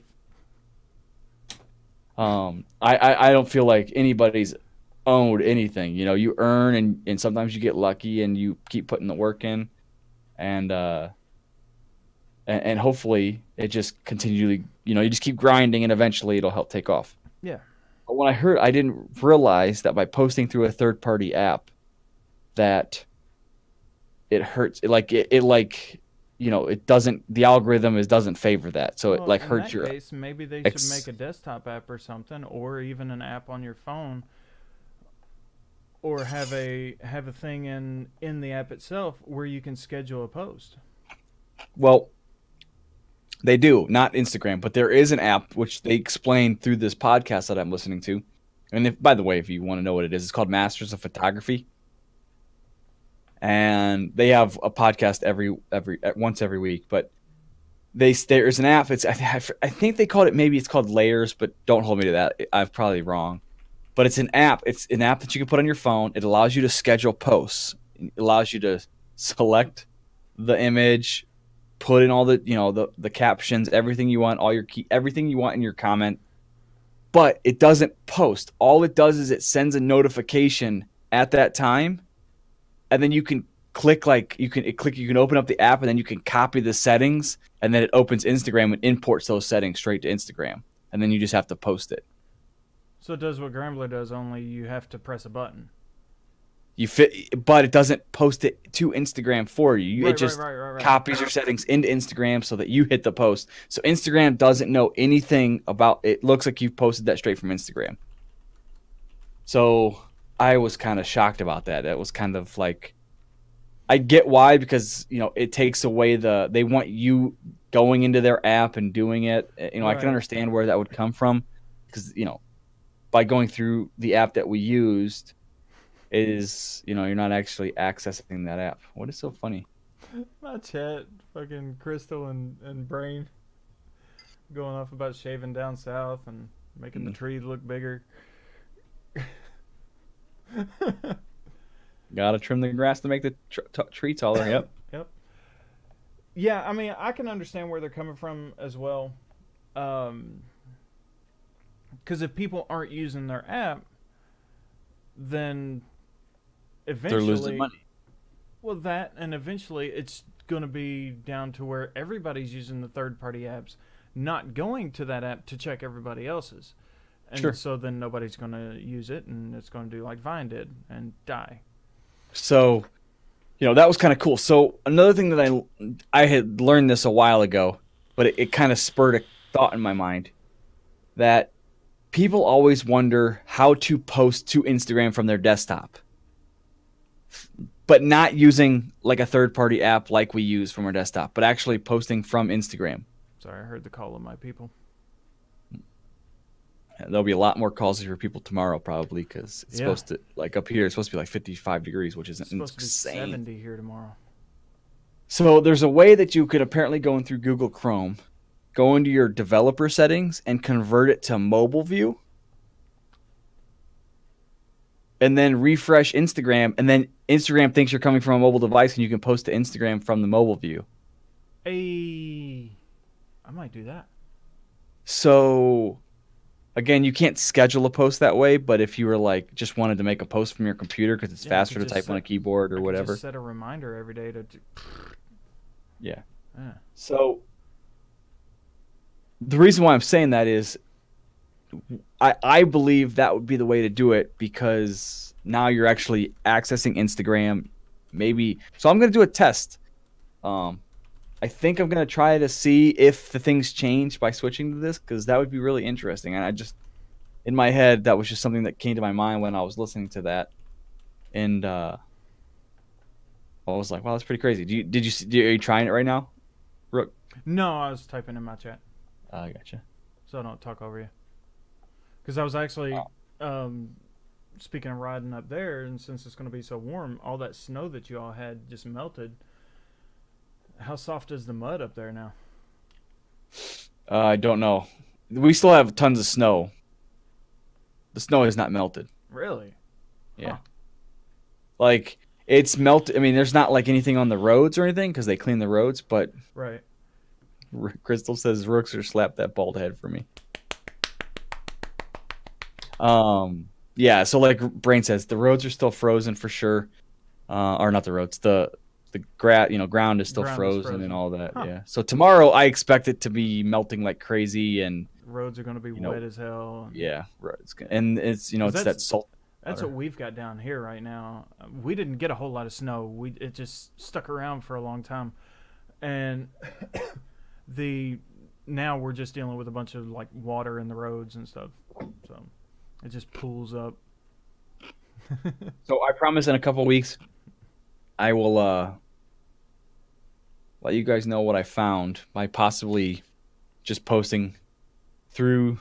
Speaker 1: I don't feel like anybody's owed anything. You earn and sometimes you get lucky and you keep putting the work in, and hopefully it just continually, you just keep grinding and eventually it'll help take off.
Speaker 2: Yeah.
Speaker 1: But when I didn't realize that by posting through a third-party app that it hurts. It doesn't. The algorithm doesn't favor that, so it hurts your.
Speaker 2: In that case, maybe they should make a desktop app or something, or even an app on your phone, or have a thing in the app itself where you can schedule a post.
Speaker 1: Well, they do, not Instagram, but there is an app which they explain through this podcast that I'm listening to. And by the way, if you want to know what it is, it's called Masters of Photography. And they have a podcast every once every week, but there's an app. I think they called it, maybe it's called Layers, but don't hold me to that. I'm probably wrong. But it's an app. It's an app that you can put on your phone. It allows you to schedule posts. It allows you to select the image, put in all the the captions, everything you want, everything you want in your comment. But it doesn't post. All it does is it sends a notification at that time, and then you can click you can open up the app, and then you can copy the settings, and then it opens Instagram and imports those settings straight to Instagram, and then you just have to post it.
Speaker 2: So it does what Grambler does, only you have to press a button.
Speaker 1: But it doesn't post it to Instagram for you.
Speaker 2: Right,
Speaker 1: it just
Speaker 2: right.
Speaker 1: copies your settings into Instagram so that you hit the post. So Instagram doesn't know anything about it. Looks like you posted that straight from Instagram. So I was kind of shocked about that. It was kind of like, I get why, because it takes away they want you going into their app and doing it. Right. I can understand where that would come from, because by going through the app that we used, is you're not actually accessing that app. What is so funny?
Speaker 2: My chat, fucking Crystal and Brain going off about shaving down south and making the trees look bigger.
Speaker 1: Gotta trim the grass to make the tree taller. Yep.
Speaker 2: Yep. Yeah, I mean, I can understand where they're coming from as well. Because if people aren't using their app, then eventually
Speaker 1: they're losing money.
Speaker 2: Well, that, and eventually it's going to be down to where everybody's using the third-party apps, not going to that app to check everybody else's. And
Speaker 1: sure.
Speaker 2: So then nobody's going to use it, and it's going to do like Vine did and die.
Speaker 1: So, that was kind of cool. So another thing that I had learned this a while ago, but it kind of spurred a thought in my mind, that people always wonder how to post to Instagram from their desktop, but not using like a third-party app like we use from our desktop, but actually posting from Instagram.
Speaker 2: Sorry, I heard the call of my people.
Speaker 1: There'll be a lot more calls for people tomorrow, probably, because it's supposed to, like up here, it's supposed to be like 55 degrees, which is insane.
Speaker 2: It's supposed to be 70 here tomorrow.
Speaker 1: So there's a way that you could apparently go in through Google Chrome, go into your developer settings and convert it to mobile view, and then refresh Instagram, and then Instagram thinks you're coming from a mobile device, and you can post to Instagram from the mobile view.
Speaker 2: Hey, I might do that.
Speaker 1: So, again, you can't schedule a post that way, but if you were like just wanted to make a post from your computer because it's faster to type on a keyboard or whatever.
Speaker 2: Just set a reminder every day to.
Speaker 1: Yeah. So the reason why I'm saying that is I believe that would be the way to do it, because now you're actually accessing Instagram. Maybe. So I'm going to do a test. I think I'm going to try to see if the things change by switching to this, because that would be really interesting. And I just, in my head, that was just something that came to my mind when I was listening to that. And I was like, wow, that's pretty crazy. Are you trying it right now, Rook?
Speaker 2: No, I was typing in my chat.
Speaker 1: I gotcha.
Speaker 2: So I don't talk over you. Because I was actually, speaking of riding up there, and since it's going to be so warm, all that snow that you all had just melted. How soft is the mud up there now?
Speaker 1: I don't know. We still have tons of snow. The snow has not melted.
Speaker 2: Really?
Speaker 1: Yeah. Huh. Like, it's melted. I mean, there's not like anything on the roads or anything because they clean the roads, but...
Speaker 2: Right.
Speaker 1: Crystal says Rookzer slapped that bald head for me. Yeah, so like Brain says, the roads are still frozen for sure. Or not the roads, the ground is still frozen and all that. Huh. Yeah. So tomorrow I expect it to be melting like crazy, and
Speaker 2: roads are going to be wet as hell.
Speaker 1: Yeah, and it's it's that salt.
Speaker 2: That's what we've got down here right now. We didn't get a whole lot of snow. It just stuck around for a long time, and now we're just dealing with a bunch of like water in the roads and stuff. So it just pools up.
Speaker 1: So I promise in a couple of weeks I will let you guys know what I found by possibly just posting through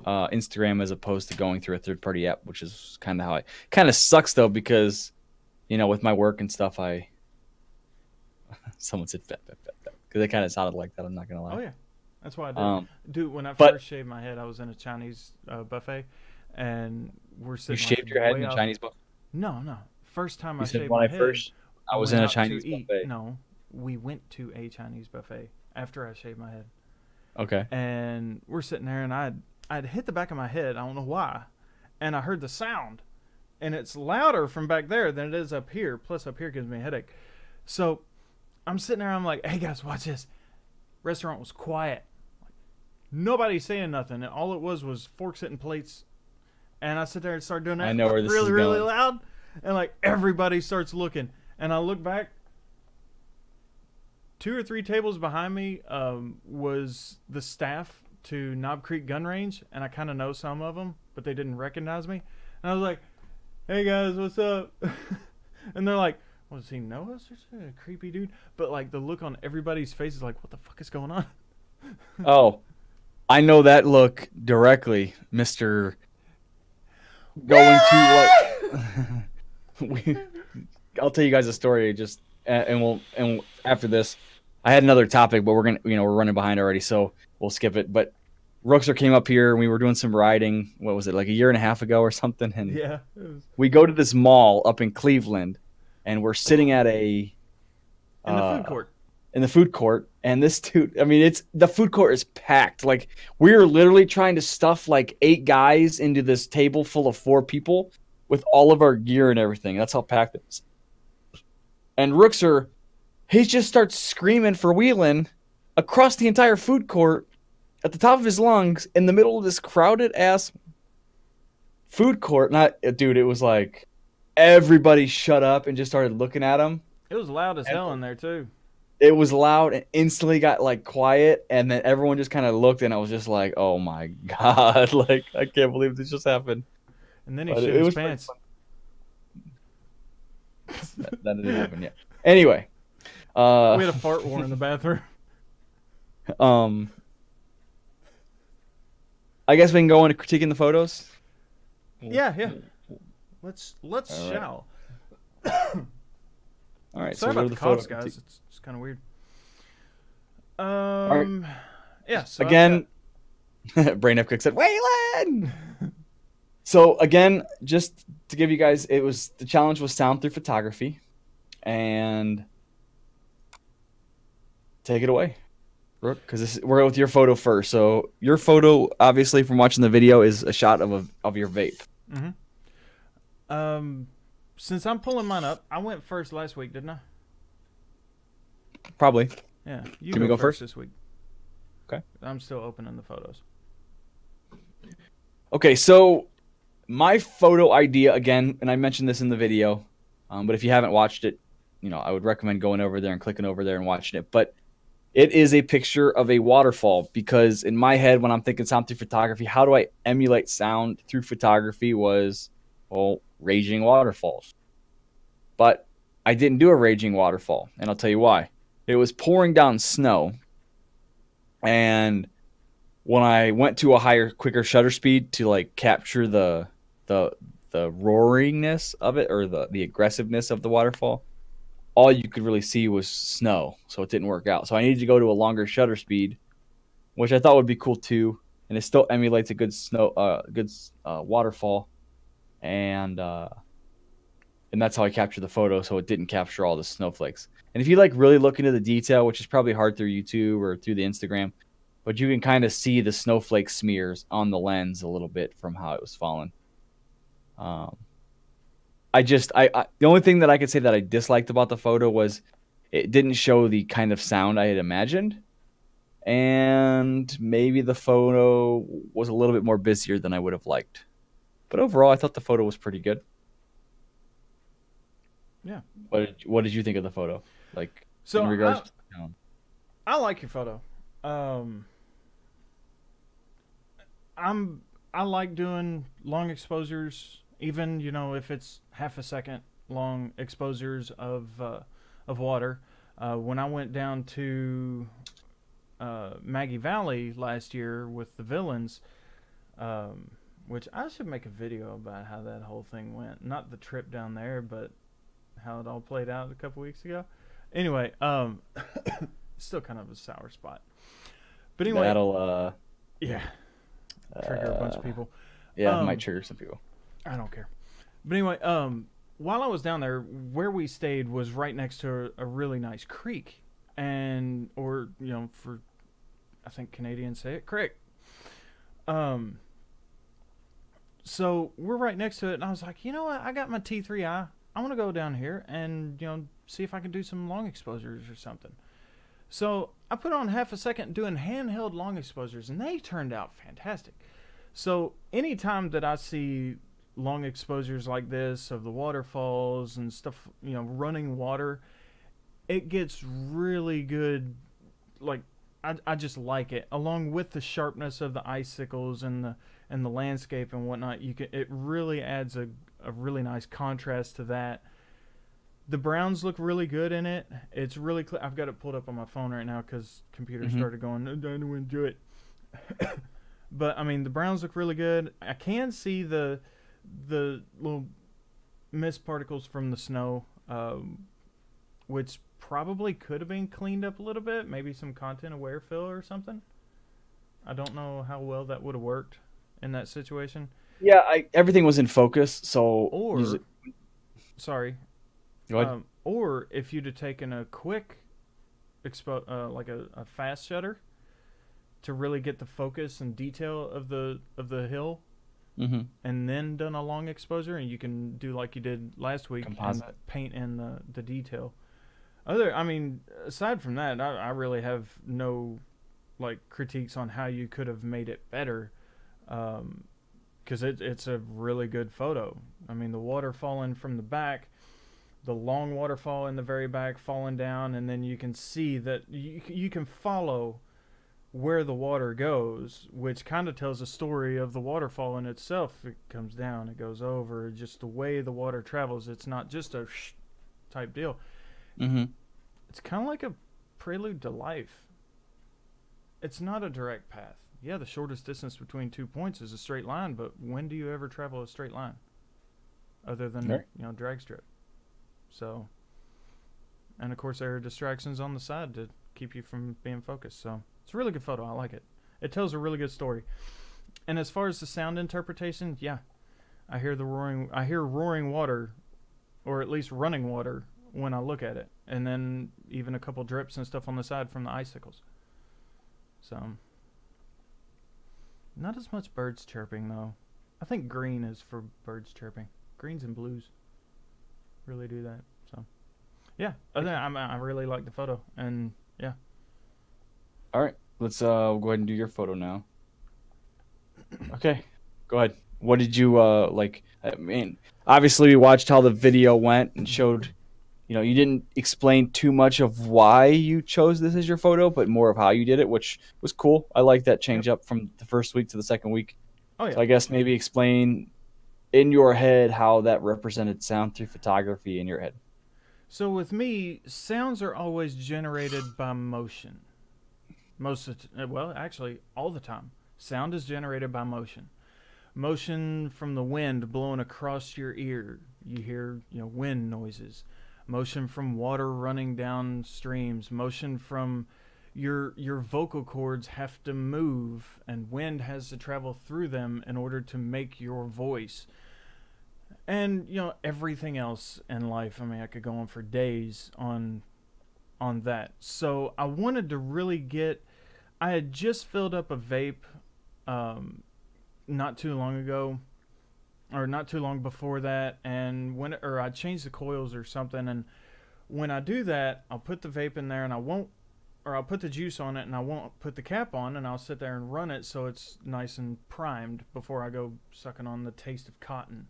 Speaker 1: Instagram as opposed to going through a third-party app, which is kind of how I... Kind of sucks, though, because, with my work and stuff, someone said fat. because it kind of sounded like that. I'm not gonna lie.
Speaker 2: Oh yeah, that's why I did. Dude, when I
Speaker 1: but
Speaker 2: first shaved my head, I was in a Chinese buffet, and we're
Speaker 1: you
Speaker 2: sitting.
Speaker 1: shaved your head in a Chinese buffet?
Speaker 2: No, no. First time I
Speaker 1: You said
Speaker 2: shaved
Speaker 1: when
Speaker 2: my
Speaker 1: I
Speaker 2: head,
Speaker 1: first, I
Speaker 2: we
Speaker 1: was
Speaker 2: went
Speaker 1: in a
Speaker 2: out
Speaker 1: Chinese
Speaker 2: to eat.
Speaker 1: buffet.
Speaker 2: No, we went to a Chinese buffet after I shaved my head.
Speaker 1: Okay.
Speaker 2: And we're sitting there, and I'd hit the back of my head. I don't know why, and I heard the sound, and it's louder from back there than it is up here. Plus, up here gives me a headache. So I'm sitting there. I'm like, "Hey guys, watch this." Restaurant was quiet. Nobody saying nothing. And all it was forks hitting plates. And I sit there and start doing that.
Speaker 1: I know where this
Speaker 2: really,
Speaker 1: is
Speaker 2: really
Speaker 1: going.
Speaker 2: loud. And like everybody starts looking. And I look back. 2 or 3 tables behind me was the staff to Knob Creek Gun Range. And I kind of know some of them, but they didn't recognize me. And I was like, "Hey guys, what's up?" And they're like, "Well, does he know us? Or a creepy dude?" But like the look on everybody's face is like, "What the fuck is going on?"
Speaker 1: Oh, I know that look directly, Mr. Going to what? I'll tell you guys a story and after this, I had another topic, but we're running behind already, so we'll skip it. But Rookzer came up here and we were doing some riding. What was it, like a year and a half ago or something? And
Speaker 2: Yeah.
Speaker 1: we go to this mall up in Cleveland, and we're sitting at
Speaker 2: in the food court.
Speaker 1: In the food court, and this dude, I mean, the food court is packed. Like, we're literally trying to stuff like 8 guys into this table full of 4 people with all of our gear and everything. That's how packed it is. And Rookzer, he just starts screaming for wheeling across the entire food court at the top of his lungs in the middle of this crowded ass food court. Dude, it was like everybody shut up and just started looking at him.
Speaker 2: It was loud as hell in there too.
Speaker 1: It was loud and instantly got like quiet, and then everyone just kind of looked, and I was just like, "Oh my god!" Like, I can't believe this just happened.
Speaker 2: And then he shit his pants.
Speaker 1: That didn't happen yet. Anyway,
Speaker 2: we had a fart war in the bathroom.
Speaker 1: I guess we can go into critiquing the photos.
Speaker 2: Yeah. Let's
Speaker 1: All
Speaker 2: shall.
Speaker 1: All right.
Speaker 2: Sorry
Speaker 1: so
Speaker 2: about the coughs, guys. It's kind of weird.
Speaker 1: Right.
Speaker 2: Yeah. So
Speaker 1: again, Brain Up Cook said, "Waylon." So again, just to give you guys, the challenge was sound through photography, and take it away, Rook, because we're with your photo first. So your photo, obviously, from watching the video, is a shot of your vape.
Speaker 2: Mm-hmm. Since I'm pulling mine up, I went first last week, didn't I?
Speaker 1: Probably.
Speaker 2: Yeah. You
Speaker 1: Can we go first
Speaker 2: this week?
Speaker 1: Okay.
Speaker 2: I'm still opening the photos.
Speaker 1: Okay, so my photo idea, again, and I mentioned this in the video, but if you haven't watched it, I would recommend going over there and clicking over there and watching it. But it is a picture of a waterfall, because in my head, when I'm thinking sound through photography, how do I emulate sound through photography was, well, raging waterfalls. But I didn't do a raging waterfall, and I'll tell you why. It was pouring down snow, and when I went to a higher, quicker shutter speed to like capture the roaringness of it, or the aggressiveness of the waterfall, all you could really see was snow, so it didn't work out. So I needed to go to a longer shutter speed, which I thought would be cool too, and it still emulates a good waterfall, and that's how I captured the photo, so it didn't capture all the snowflakes. And if you like really look into the detail, which is probably hard through YouTube or through the Instagram, but you can kind of see the snowflake smears on the lens a little bit from how it was falling. The only thing that I could say that I disliked about the photo was it didn't show the kind of sound I had imagined, and maybe the photo was a little bit more busier than I would have liked. But overall, I thought the photo was pretty good.
Speaker 2: Yeah.
Speaker 1: What did you think of the photo? Like,
Speaker 2: so
Speaker 1: in regards
Speaker 2: I like your photo. I like doing long exposures, even if it's half a second long exposures of water. When I went down to Maggie Valley last year with the villains, which I should make a video about how that whole thing went. Not the trip down there, but how it all played out a couple weeks ago. Anyway, still kind of a sour spot. But anyway,
Speaker 1: that'll
Speaker 2: yeah, trigger a bunch of people.
Speaker 1: Yeah, it might trigger some people.
Speaker 2: I don't care. But anyway, while I was down there, where we stayed was right next to a really nice creek, or for I think Canadians say it creek. So we're right next to it, and I was like, you know what? I got my T3i. I want to go down here and see if I can do some long exposures or something. So I put on half a second doing handheld long exposures, and they turned out fantastic. So anytime that I see long exposures like this of the waterfalls and stuff, running water, it gets really good. Like I just like it, along with the sharpness of the icicles and the landscape and whatnot. It really adds a really nice contrast to that. The browns look really good in it. It's really clear. I've got it pulled up on my phone right now because computer started going, I don't want to do it. But I mean, the browns look really good. I can see the little mist particles from the snow, which probably could have been cleaned up a little bit. Maybe some content aware fill or something. I don't know how well that would have worked in that situation.
Speaker 1: Yeah, everything was in focus, so
Speaker 2: sorry.
Speaker 1: Go ahead.
Speaker 2: Or if you'd have taken a quick like a fast shutter to really get the focus and detail of the hill, and then done a long exposure, and you can do like you did last week, composite, and paint in the detail. Aside from that, I really have no critiques on how you could have made it better, because it's a really good photo. I mean, the water falling from the back, the long waterfall in the very back falling down, and then you can see that you can follow where the water goes, which kind of tells a story of the waterfall in itself. It comes down, it goes over, just the way the water travels. It's not just a type deal. It's kind of like a prelude to life. It's not a direct path. Yeah, the shortest distance between 2 points is a straight line, but when do you ever travel a straight line other than drag strip? So, and of course there are distractions on the side to keep you from being focused. So it's a really good photo. I like it. It tells a really good story. And as far as the sound interpretation, yeah, I hear roaring water, or at least running water, when I look at it, and then even a couple drips and stuff on the side from the icicles. So not as much birds chirping though. I think green is for birds chirping. Greens and blues really do that. So yeah, I really like the photo, and yeah.
Speaker 1: All right, let's go ahead and do your photo now. Okay, go ahead. What did you like? I mean, obviously we watched how the video went and showed. You didn't explain too much of why you chose this as your photo, but more of how you did it, which was cool. I like that change up from the first week to the second week. Oh yeah. So I guess maybe explain in your head how that represented sound through photography in your head.
Speaker 2: So with me, sounds are always generated by motion. Actually, all the time. Sound is generated by motion. Motion from the wind blowing across your ear. You hear, wind noises. Motion from water running down streams. Motion from your vocal cords have to move, and wind has to travel through them in order to make your voice. And everything else in life. I mean, I could go on for days on that. So I wanted to really I had just filled up a vape not too long ago, or not too long before that, and I changed the coils or something, and when I do that, I'll put the vape in there, and I'll put the juice on it, and I won't put the cap on, and I'll sit there and run it so it's nice and primed before I go sucking on the taste of cotton.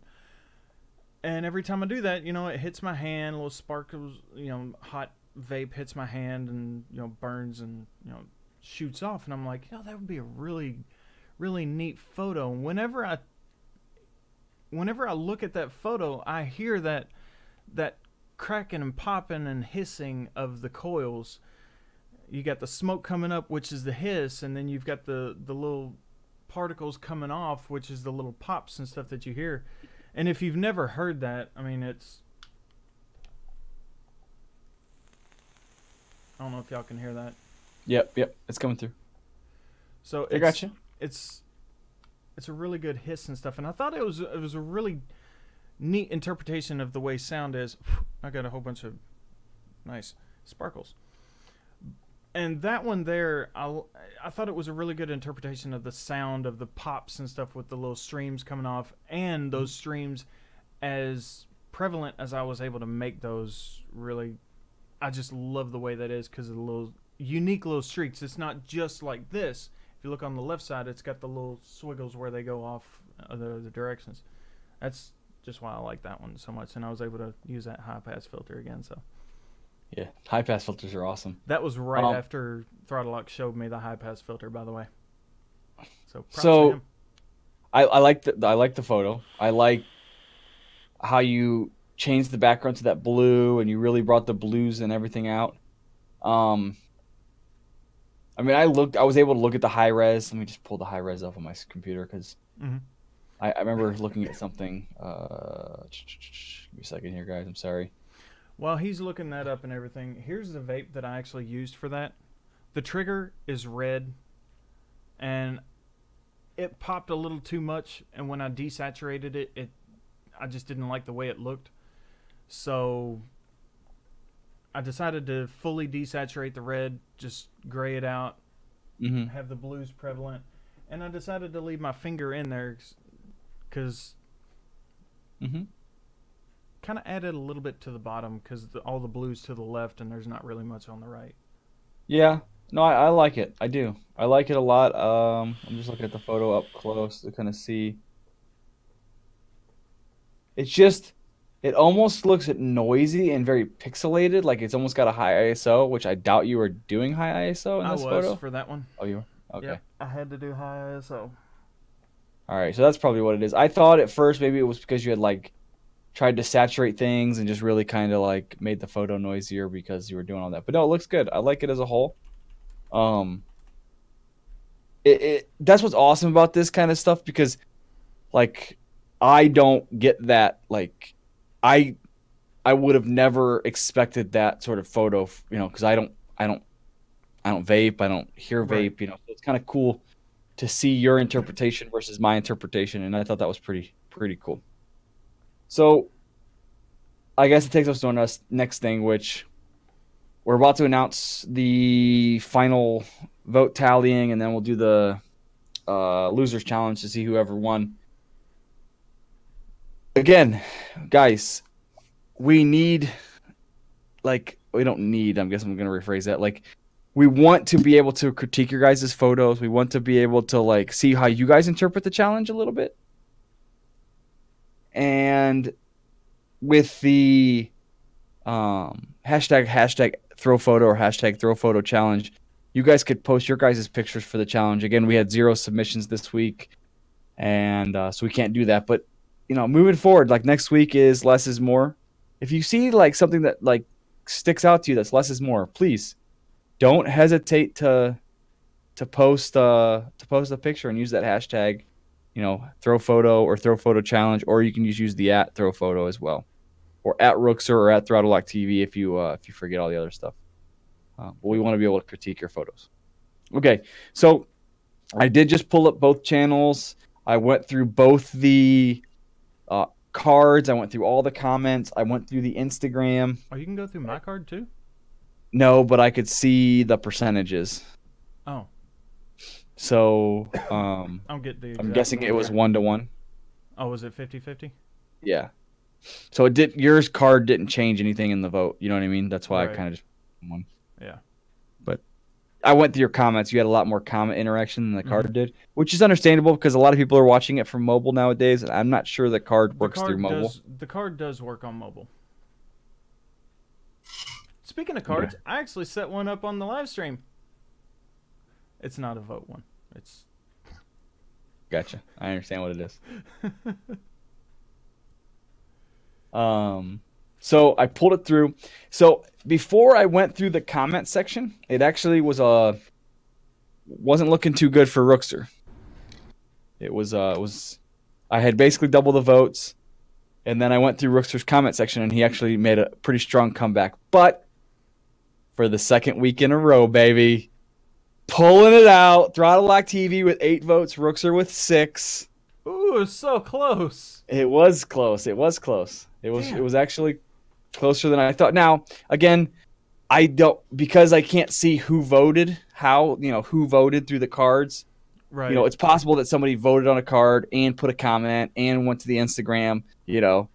Speaker 2: And every time I do that, it hits my hand, little sparkles, hot vape hits my hand and, burns and, shoots off. And I'm like, that would be a really, really neat photo. And whenever I look at that photo, I hear that cracking and popping and hissing of the coils. You got the smoke coming up, which is the hiss, and then you've got the little particles coming off, which is the little pops and stuff that you hear. And if you've never heard that, I mean, I don't know if y'all can hear that.
Speaker 1: Yep. It's coming through.
Speaker 2: So
Speaker 1: I got you.
Speaker 2: It's a really good hiss and stuff, and I thought it was a really neat interpretation of the way sound is. I got a whole bunch of nice sparkles. And that one there, I thought it was a really good interpretation of the sound of the pops and stuff with the little streams coming off, and those streams, as prevalent as I was able to make those, really, I just love the way that is because of the little unique little streaks. It's not just like this. If you look on the left side, it's got the little swiggles where they go off the directions. That's just why I like that one so much, and I was able to use that high pass filter again. So
Speaker 1: yeah, high pass filters are awesome.
Speaker 2: that was right after ThrottleLock showed me the high pass filter, by the way. So props to
Speaker 1: So
Speaker 2: him.
Speaker 1: I like the photo. I like how you changed the background to that blue, and you really brought the blues and everything out. I mean, I was able to look at the high res. Let me just pull the high res up on my computer because I remember looking at something. Give me a second here, guys. I'm sorry.
Speaker 2: While he's looking that up and everything, here's the vape that I actually used for that. The trigger is red, and it popped a little too much, and when I desaturated it, I just didn't like the way it looked. So I decided to fully desaturate the red, just gray it out, have the blues prevalent, and I decided to leave my finger in there because kind of added a little bit to the bottom because all the blues to the left and there's not really much on the right.
Speaker 1: Yeah, no, I like it. I do. I like it a lot. I'm just looking at the photo up close to kind of see. It's just, it almost looks noisy and very pixelated, like it's almost got a high ISO, which I doubt you were doing high ISO in this photo.
Speaker 2: I was for that one.
Speaker 1: Oh, you were? Okay.
Speaker 2: Yep, I had to do high ISO.
Speaker 1: All right, so that's probably what it is. I thought at first maybe it was because you had like tried to saturate things and just really kind of like made the photo noisier because you were doing all that. But no, it looks good. I like it as a whole. That's what's awesome about this kind of stuff because like I don't get that. Like I would have never expected that sort of photo, you know, because I don't vape, I don't hear vape, you know. So it's kind of cool to see your interpretation versus my interpretation, and I thought that was pretty cool. So I guess it takes us to our next thing, which we're about to announce the final vote tallying, and then we'll do the losers challenge to see whoever won. Again, guys, we don't need, I guess I'm going to rephrase that. Like, we want to be able to critique your guys' photos. We want to be able to like see how you guys interpret the challenge a little bit. And with the hashtag ThroPhoto or hashtag ThroPhoto challenge, you guys could post your guys' pictures for the challenge. Again, we had 0 submissions this week, and so we can't do that. But you know, moving forward, like next week is less is more. If you see like something that like sticks out to you that's less is more, please don't hesitate to post a picture and use that hashtag, you know, ThroPhoto or ThroPhoto challenge, or you can use the @ThroPhoto as well, or @Rookzer or @ThrottleLockTV if you forget all the other stuff. But we want to be able to critique your photos. Okay, so I did just pull up both channels. I went through both the cards. I went through all the comments. I went through the Instagram.
Speaker 2: Oh, you can go through my card too?
Speaker 1: No, but I could see the percentages.
Speaker 2: Oh.
Speaker 1: So
Speaker 2: I'm
Speaker 1: guessing it was 1-to-1.
Speaker 2: Oh, was it 50-50?
Speaker 1: Yeah. So yours card didn't change anything in the vote. You know what I mean? That's why I kind of just won.
Speaker 2: Yeah.
Speaker 1: But I went through your comments. You had a lot more comment interaction than the card did, which is understandable because a lot of people are watching it from mobile nowadays, and I'm not sure the card works through mobile.
Speaker 2: The card does work on mobile. Speaking of cards, I actually set one up on the live stream. It's not a vote one. It's
Speaker 1: Gotcha. I understand what it is. So I pulled it through. So before I went through the comment section, it actually wasn't looking too good for Rookzer. It was I had basically double the votes, and then I went through Rookzer's comment section, and he actually made a pretty strong comeback. But for the second week in a row, baby, Pulling it out. ThrottleLockTV with 8 votes. Rookzer with 6.
Speaker 2: Ooh, it's so close.
Speaker 1: It was close. It was close. It was actually closer than I thought. Now, again, I don't, because I can't see who voted, who voted through the cards.
Speaker 2: Right.
Speaker 1: You know, it's possible that somebody voted on a card and put a comment and went to the Instagram, you know.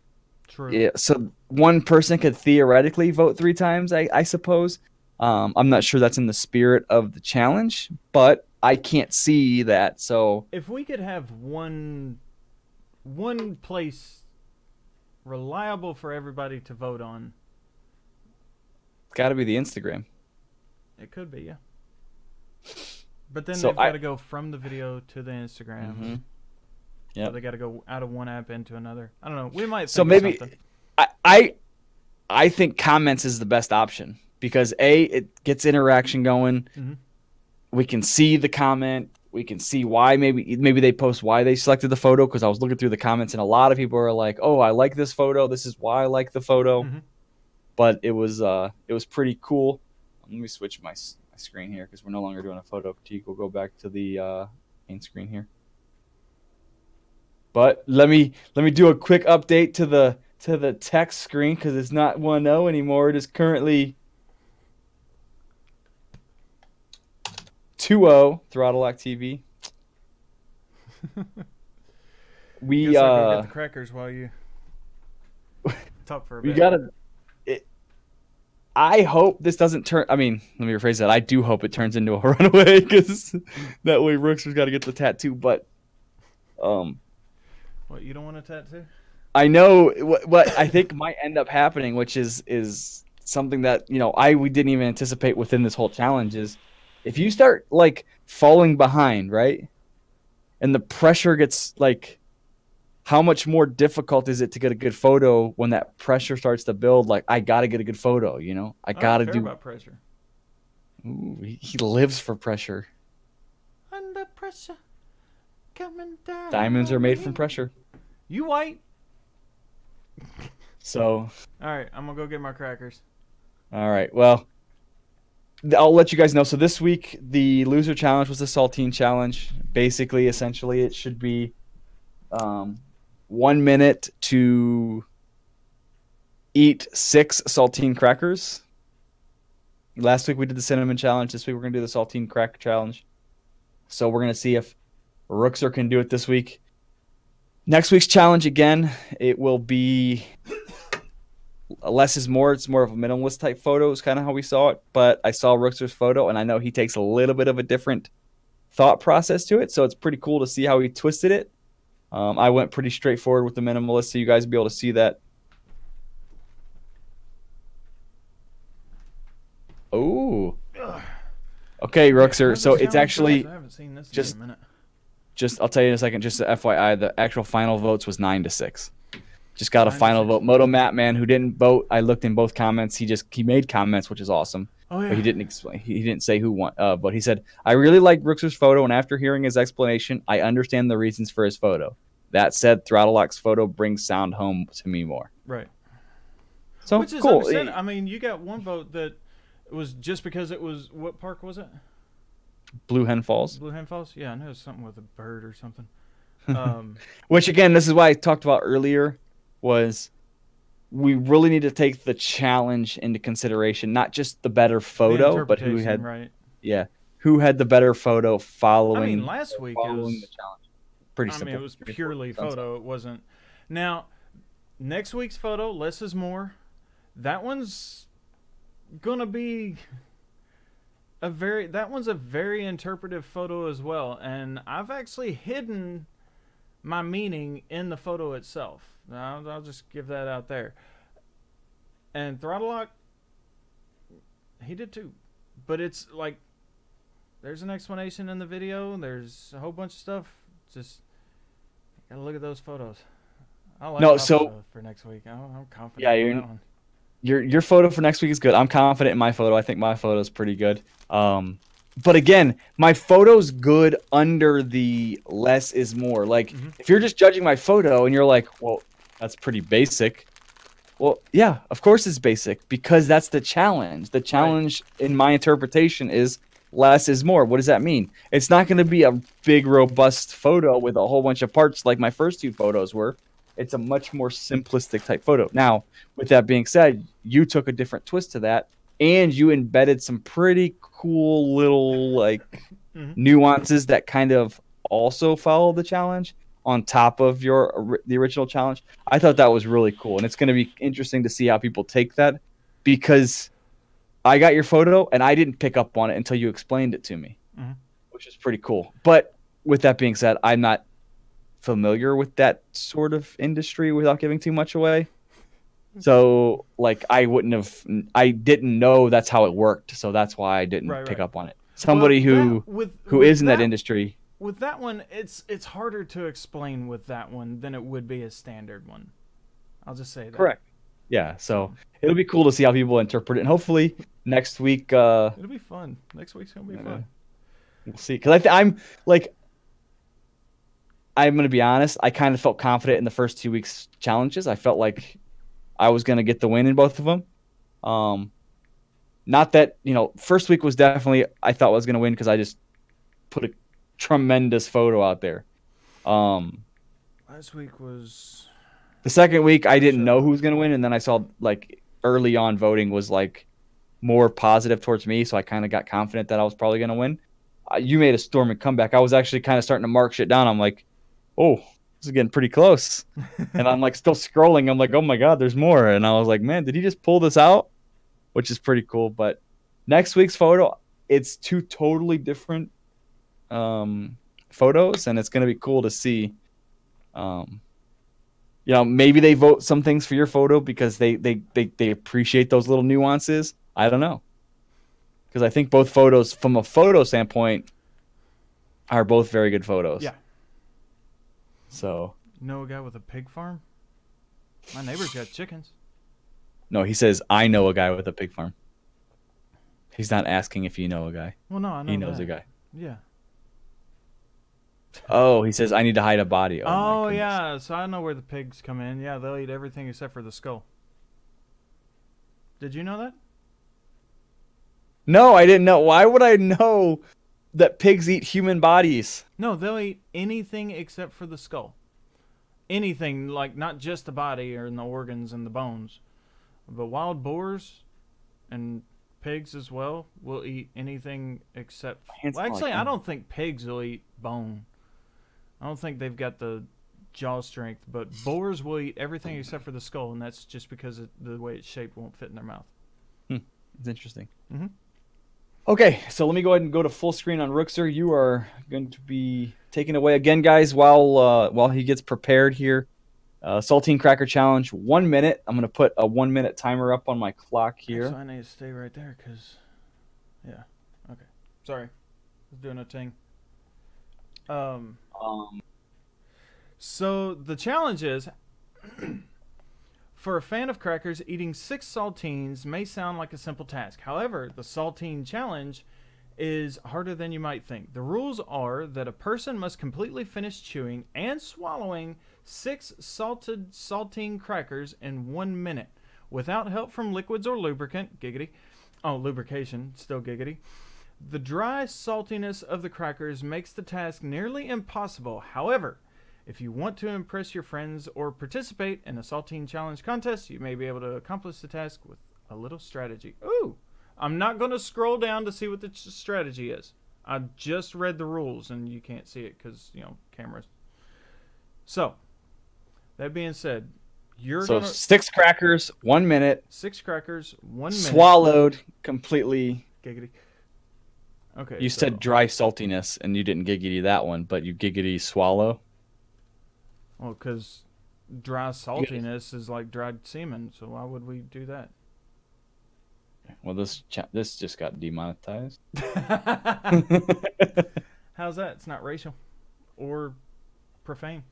Speaker 2: True.
Speaker 1: Yeah, so one person could theoretically vote 3 times, I suppose. I'm not sure that's in the spirit of the challenge, but I can't see that. So
Speaker 2: if we could have one place reliable for everybody to vote on,
Speaker 1: it's got to be the Instagram.
Speaker 2: It could be, yeah. But then
Speaker 1: So
Speaker 2: they've got to go from the video to the Instagram.
Speaker 1: Mm-hmm.
Speaker 2: Yeah.
Speaker 1: Yep.
Speaker 2: They got to go out of one app into another. I don't know. We might.
Speaker 1: So
Speaker 2: think of
Speaker 1: maybe
Speaker 2: something.
Speaker 1: I think comments is the best option because it gets interaction going.
Speaker 2: Mm-hmm.
Speaker 1: We can see the comment. We can see why maybe they post why they selected the photo, because I was looking through the comments and a lot of people are like, "Oh, I like this photo. This is why I like the photo."
Speaker 2: Mm-hmm.
Speaker 1: But it was pretty cool. Let me switch my screen here because we're no longer doing a photo critique. We'll go back to the main screen here. But let me do a quick update to the text screen because it's not 1-0 anymore. It is currently 2-0 ThrottleLockTV. We
Speaker 2: Guess I'll go get the crackers while you talk for a bit.
Speaker 1: We gotta. I hope this doesn't turn. I mean, let me rephrase that. I do hope it turns into a runaway because that way Rookzer's got to get the tattoo. But
Speaker 2: what, you don't want a tattoo?
Speaker 1: I know what I think might end up happening, which is something that we didn't even anticipate within this whole challenge. Is if you start like falling behind, right, and the pressure gets like, how much more difficult is it to get a good photo when that pressure starts to build? Like, I got to get a good photo, I got to do
Speaker 2: about pressure.
Speaker 1: Ooh, he lives for pressure.
Speaker 2: Under pressure, coming down.
Speaker 1: Diamonds are made from pressure.
Speaker 2: You white.
Speaker 1: So.
Speaker 2: All right, I'm going to go get my crackers.
Speaker 1: All right, well, I'll let you guys know. So this week, the loser challenge was the saltine challenge. Basically, essentially, it should be 1 minute to eat 6 saltine crackers. Last week we did the cinnamon challenge. This week we're going to do the saltine cracker challenge. So we're going to see if Rookzer can do it this week. Next week's challenge, again, it will be less is more. It's more of a minimalist type photo is kind of how we saw it. But I saw Rookzer's photo, and I know he takes a little bit of a different thought process to it. So it's pretty cool to see how he twisted it. I went pretty straightforward with the minimalist, so you guys will be able to see that. Oh. Okay, Rookzer. So it's actually
Speaker 2: I haven't seen this
Speaker 1: just
Speaker 2: in a minute.
Speaker 1: I'll tell you in a second. Just a FYI, the actual final votes was 9-6. Just got a
Speaker 2: 9-6.
Speaker 1: final vote. Moto Matt Man, who didn't vote, I looked in both comments. He made comments, which is awesome.
Speaker 2: Oh, yeah.
Speaker 1: But he didn't explain. He didn't say who won. But he said, "I really like Rookzer's photo, and after hearing his explanation, I understand the reasons for his photo. That said, ThrottleLock's photo brings sound home to me more."
Speaker 2: Right.
Speaker 1: So
Speaker 2: Which is
Speaker 1: cool.
Speaker 2: understandable. I mean, you got one vote that was just because it was, what park was it?
Speaker 1: Blue Hen Falls.
Speaker 2: Blue Hen Falls? Yeah, I know it's something with a bird or something.
Speaker 1: Which again, this is why I talked about earlier, was we really need to take the challenge into consideration, not just the better photo, but who had who had the better photo following.
Speaker 2: I mean, last week it was
Speaker 1: the challenge. Pretty simple.
Speaker 2: I mean, it was purely photo. It wasn't. Now, next week's photo, less is more. That one's gonna be that one's a very interpretive photo as well, and I've actually hidden my meaning in the photo itself. I'll just give that out there. And ThrottleLock, he did too. But it's like, there's an explanation in the video. There's a whole bunch of stuff. Just gotta look at those photos. I like my photo for next week. I'm confident.
Speaker 1: Yeah,
Speaker 2: in that one.
Speaker 1: Your photo for next week is good. I'm confident in my photo. I think my photo is pretty good. But again, my photo's good under the less is more. Like, if you're just judging my photo and you're like, well, that's pretty basic. Well, yeah, of course it's basic because that's the challenge. The challenge, in my interpretation, is less is more. What does that mean? It's not going to be a big, robust photo with a whole bunch of parts like my first 2 photos were. It's a much more simplistic type photo. Now, with that being said, you took a different twist to that, and you embedded some pretty cool little like nuances that kind of also follow the challenge on top of the original challenge. I thought that was really cool, and it's going to be interesting to see how people take that, because I got your photo and I didn't pick up on it until you explained it to me, which is pretty cool. But with that being said, I'm not familiar with that sort of industry without giving too much away. So like I didn't know that's how it worked. So that's why I didn't pick up on it. Somebody who is in that industry.
Speaker 2: With that one, it's harder to explain with that one than it would be a standard one. I'll just say that.
Speaker 1: Correct. Yeah, so it'll be cool to see how people interpret it, and hopefully next week. It'll
Speaker 2: be fun. Next week's gonna be fun.
Speaker 1: We'll see, because I'm gonna be honest. I kind of felt confident in the first 2 weeks challenges. I felt like I was gonna get the win in both of them. Not that first week was definitely I thought I was gonna win because I just put a tremendous photo out there.
Speaker 2: Last week was.
Speaker 1: The second week, I didn't know who was going to win, and then I saw, like, early on voting was, like, more positive towards me, so I kind of got confident that I was probably going to win. You made a storming comeback. I was actually kind of starting to mark shit down. I'm like, oh, this is getting pretty close. And I'm, like, still scrolling. I'm like, oh, my God, there's more. And I was like, man, did he just pull this out? Which is pretty cool. But next week's photo, it's 2 totally different photos, and it's going to be cool to see. Maybe they vote some things for your photo because they appreciate those little nuances. I don't know. Because I think both photos, from a photo standpoint, are both very good photos.
Speaker 2: Yeah.
Speaker 1: So.
Speaker 2: Know a guy with a pig farm? My neighbor's got chickens.
Speaker 1: No, he says, I know a guy with a pig farm. He's not asking if you know a guy.
Speaker 2: Well, no, I know
Speaker 1: he knows a guy.
Speaker 2: Yeah.
Speaker 1: Oh, he says, I need to hide a body.
Speaker 2: Oh yeah, so I know where the pigs come in. Yeah, they'll eat everything except for the skull. Did you know that?
Speaker 1: No, I didn't know. Why would I know that pigs eat human bodies?
Speaker 2: No, they'll eat anything except for the skull. Anything, like not just the body or the organs and the bones. But wild boars and pigs as well will eat anything except... Well, actually, I don't think pigs will eat bone. I don't think they've got the jaw strength, but boars will eat everything except for the skull, and that's just because the way it's shaped won't fit in their mouth.
Speaker 1: It's interesting. Okay, so let me go ahead and go to full screen on Rookzer. You are going to be taken away again, guys, while he gets prepared here. Saltine Cracker Challenge, 1 minute. I'm going to put a 1 minute timer up on my clock here.
Speaker 2: Actually, I need to stay right there because, yeah. Okay. Sorry. I was doing a thing. So the challenge is, for a fan of crackers, eating 6 saltines may sound like a simple task. However, the saltine challenge is harder than you might think. The rules are that a person must completely finish chewing and swallowing 6 salted saltine crackers in 1 minute without help from liquids or lubricant. Giggity. Oh, lubrication. Still giggity. The dry saltiness of the crackers makes the task nearly impossible. However, if you want to impress your friends or participate in a saltine challenge contest, you may be able to accomplish the task with a little strategy. Ooh, I'm not going to scroll down to see what the strategy is. I just read the rules, and you can't see it because, cameras. So, that being said, you're
Speaker 1: so 6 crackers, 1 minute.
Speaker 2: 6 crackers, 1 minute.
Speaker 1: Swallowed completely.
Speaker 2: Giggity. Okay.
Speaker 1: You said dry saltiness, and you didn't giggity that one, but you giggity swallow.
Speaker 2: Well, because dry saltiness is like dried semen, so why would we do that?
Speaker 1: Well, this just got demonetized.
Speaker 2: How's that? It's not racial or profane.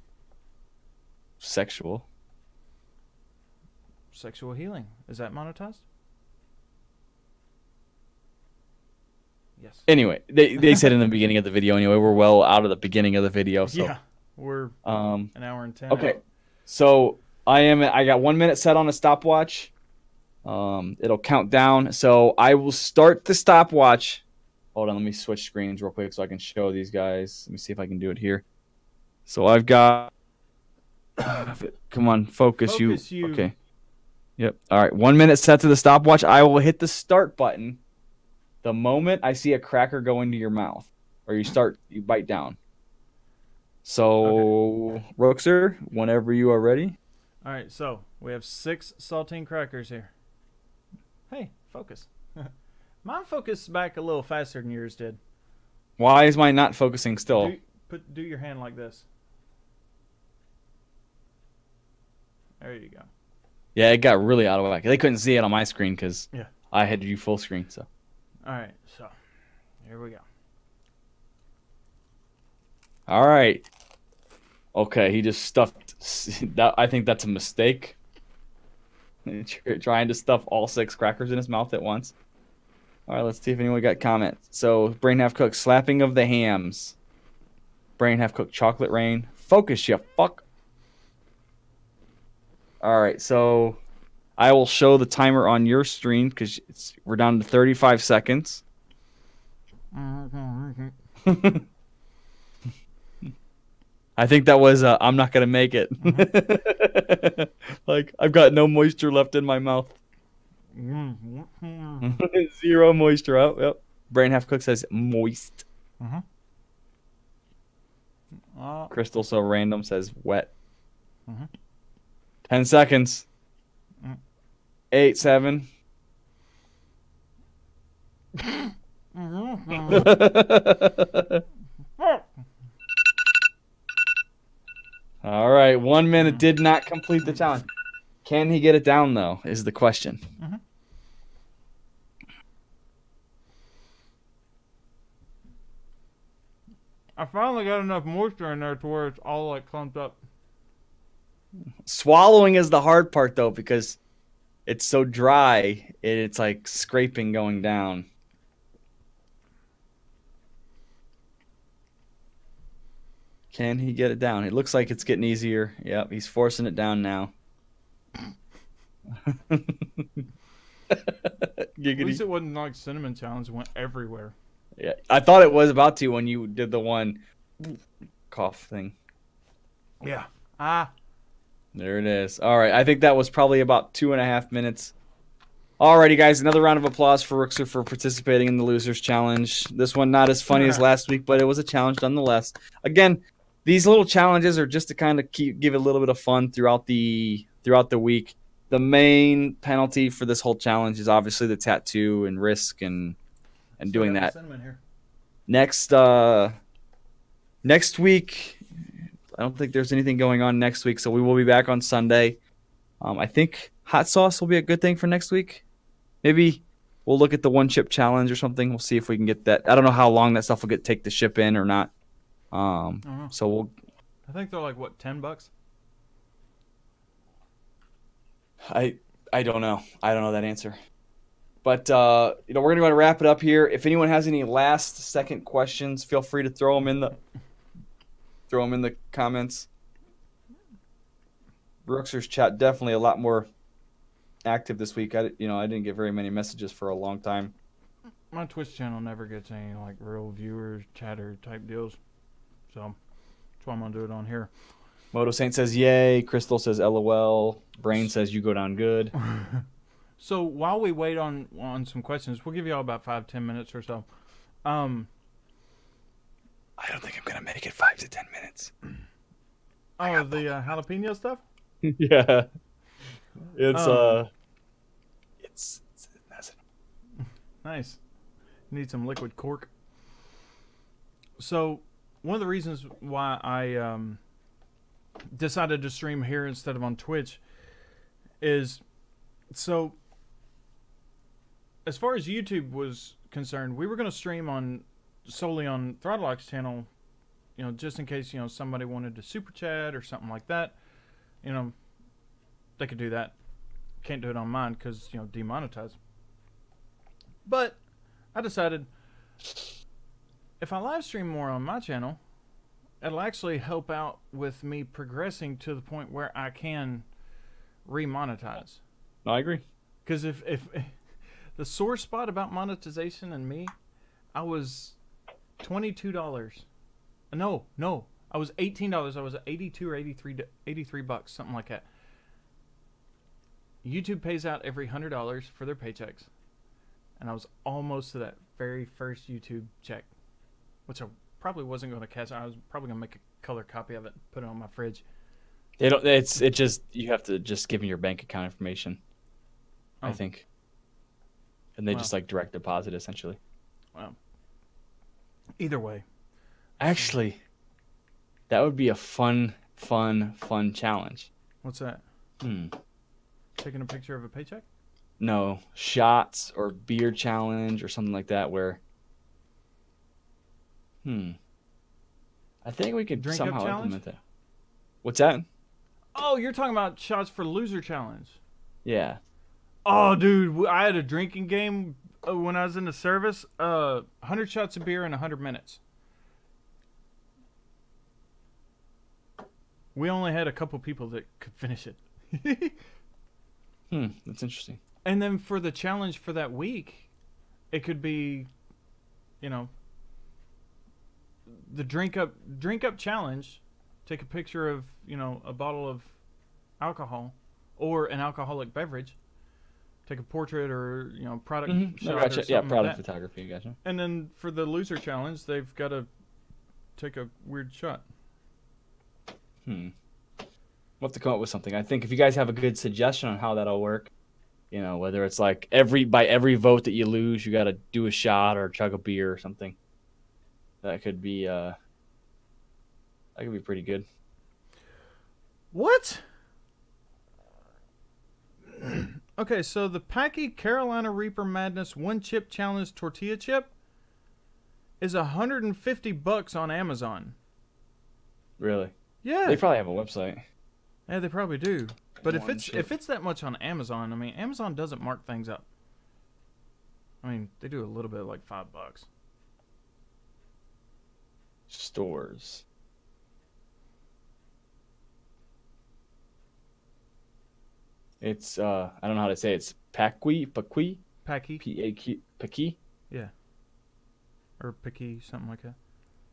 Speaker 1: Sexual.
Speaker 2: Sexual healing. Is that monetized? Yes.
Speaker 1: Anyway, they said in the beginning of the video. Anyway, we're well out of the beginning of the video. So.
Speaker 2: Yeah, we're an hour and 10.
Speaker 1: Okay, so I got 1 minute set on a stopwatch. It'll count down. So I will start the stopwatch Hold on, let me switch screens real quick so I can show these guys. Let me see if I can do it here. So I've got. Come on, focus you. Okay. Yep. All right. 1 minute set to the stopwatch. I will hit the start button the moment I see a cracker go into your mouth, or you bite down. So, okay. Rookzer, whenever you are ready.
Speaker 2: All right. So we have 6 saltine crackers here. Hey, focus. Mine focused back a little faster than yours did.
Speaker 1: Why is mine not focusing still?
Speaker 2: Do your hand like this. There you go.
Speaker 1: Yeah, it got really out of whack. They couldn't see it on my screen because I had you full screen. So,
Speaker 2: all right. So, here we go.
Speaker 1: All right. Okay, he just stuffed. That I think that's a mistake. Trying to stuff all 6 crackers in his mouth at once. All right, let's see if anyone got comments. So, Brain Half Cooked, slapping of the hams. Brain Half Cooked, chocolate rain. Focus, you fuck. All right, so I will show the timer on your screen because we're down to 35 seconds. I think that was I'm not going to make it. Like, I've got no moisture left in my mouth. 0 moisture out. Yep. Brain Half Cook says moist. Crystal So Random says wet. 10 seconds. 8, 7. All right, 1 minute did not complete the challenge. Can he get it down, though, is the question.
Speaker 2: I finally got enough moisture in there to where it's all like clumped up.
Speaker 1: Swallowing is the hard part, though, because it's so dry, it's like scraping going down. Can he get it down? It looks like it's getting easier. Yep, he's forcing it down now.
Speaker 2: At least it wasn't like cinnamon challenge. It went everywhere.
Speaker 1: Yeah, I thought it was about to when you did the one cough thing.
Speaker 2: Yeah.
Speaker 1: There it is. All right, I think that was probably about 2.5 minutes. Alrighty, guys, another round of applause for Rookzer for participating in the Losers Challenge. This one not as funny as last week, but it was a challenge nonetheless. Again, these little challenges are just to kind of give it a little bit of fun throughout the week. The main penalty for this whole challenge is obviously the tattoo and risk and doing that. Next week, I don't think there's anything going on next week, so we will be back on Sunday. I think hot sauce will be a good thing for next week. Maybe we'll look at the 1-chip challenge or something. We'll see if we can get that. I don't know how long that stuff will take to ship in or not. So we'll.
Speaker 2: I think they're like what, $10?
Speaker 1: I don't know. I don't know that answer. But we're gonna go to wrap it up here. If anyone has any last-second questions, feel free to throw them in the comments. Rookzer's chat definitely a lot more active this week. I didn't get very many messages for a long time.
Speaker 2: My Twitch channel never gets any like real viewers, chatter type deals, so that's why I'm gonna do it on here.
Speaker 1: Moto Saint says yay. Crystal says LOL. Brain says you go down good.
Speaker 2: So while we wait on some questions, we'll give you all about 5-10 minutes or so.
Speaker 1: I don't think I'm gonna make it 5 to 10 minutes.
Speaker 2: Oh, the jalapeno stuff?
Speaker 1: Yeah, it's
Speaker 2: nice. Need some liquid cork. So one of the reasons why I decided to stream here instead of on Twitch is so as far as YouTube was concerned, we were going to stream solely on ThrottleLock's channel, just in case somebody wanted to super chat or something like that. They could do that. Can't do it on mine because demonetized. But I decided if I live stream more on my channel, it'll actually help out with me progressing to the point where I can remonetize.
Speaker 1: I agree.
Speaker 2: Because if the sore spot about monetization and me, I was $22. No, I was $18. I was 82 or 83 bucks, something like that. YouTube pays out every $100 for their paychecks, and I was almost to that very first YouTube check, which I probably wasn't going to cash. I was probably going to make a color copy of it, and put it on my fridge.
Speaker 1: They don't. It's just you have to just give them your bank account information, I think, and they just like direct deposit essentially.
Speaker 2: Well, either way,
Speaker 1: actually, that would be a fun challenge.
Speaker 2: What's that? Taking a picture of a paycheck?
Speaker 1: No, shots or beer challenge or something like that. Where, I think we could somehow implement that. What's that?
Speaker 2: Oh, you're talking about shots for loser challenge.
Speaker 1: Yeah.
Speaker 2: Oh, dude, I had a drinking game when I was in the service. 100 shots of beer in 100 minutes. We only had a couple people that could finish it.
Speaker 1: That's interesting.
Speaker 2: And then for the challenge for that week, it could be, you know, the drink up challenge. Take a picture of, you know, a bottle of alcohol or an alcoholic beverage. Take a portrait or, you know, product shot or something.
Speaker 1: Yeah, product
Speaker 2: like that.
Speaker 1: photography, gotcha.
Speaker 2: And then for the loser challenge, they've got to take a weird shot.
Speaker 1: We'll have to come up with something. I think if you guys have a good suggestion on how that'll work, you know, whether it's like by every vote that you lose, you got to do a shot or chug a beer or something. That could be pretty good.
Speaker 2: What? Okay, so the Packy Carolina Reaper Madness one chip challenge tortilla chip is $150 on Amazon.
Speaker 1: Really?
Speaker 2: Yeah.
Speaker 1: They probably have a website.
Speaker 2: Yeah, they probably do. But if it's that much on Amazon, I mean, Amazon doesn't mark things up. I mean, they do a little bit, like $5.
Speaker 1: Stores. It's I don't know how to say it. It's Packy. Packy.
Speaker 2: Yeah. Or Packy, something like that.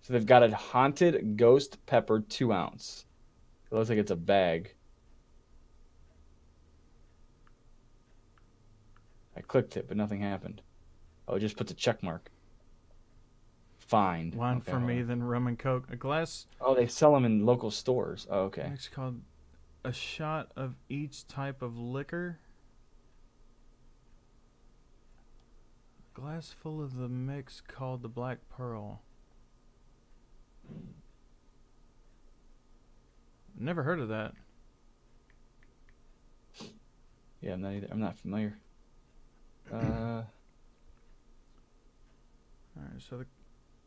Speaker 1: So they've got a haunted ghost pepper 2 ounce. It looks like it's a bag. I clicked it, but nothing happened. Oh, it just puts a check mark. Find.
Speaker 2: Wine for me, then rum and coke. A glass.
Speaker 1: Oh, they sell them in local stores. Oh, okay.
Speaker 2: It's called a shot of each type of liquor. A glass full of the mix called the Black Pearl. Never heard of that.
Speaker 1: Yeah, I'm not either. I'm not familiar.
Speaker 2: Alright, so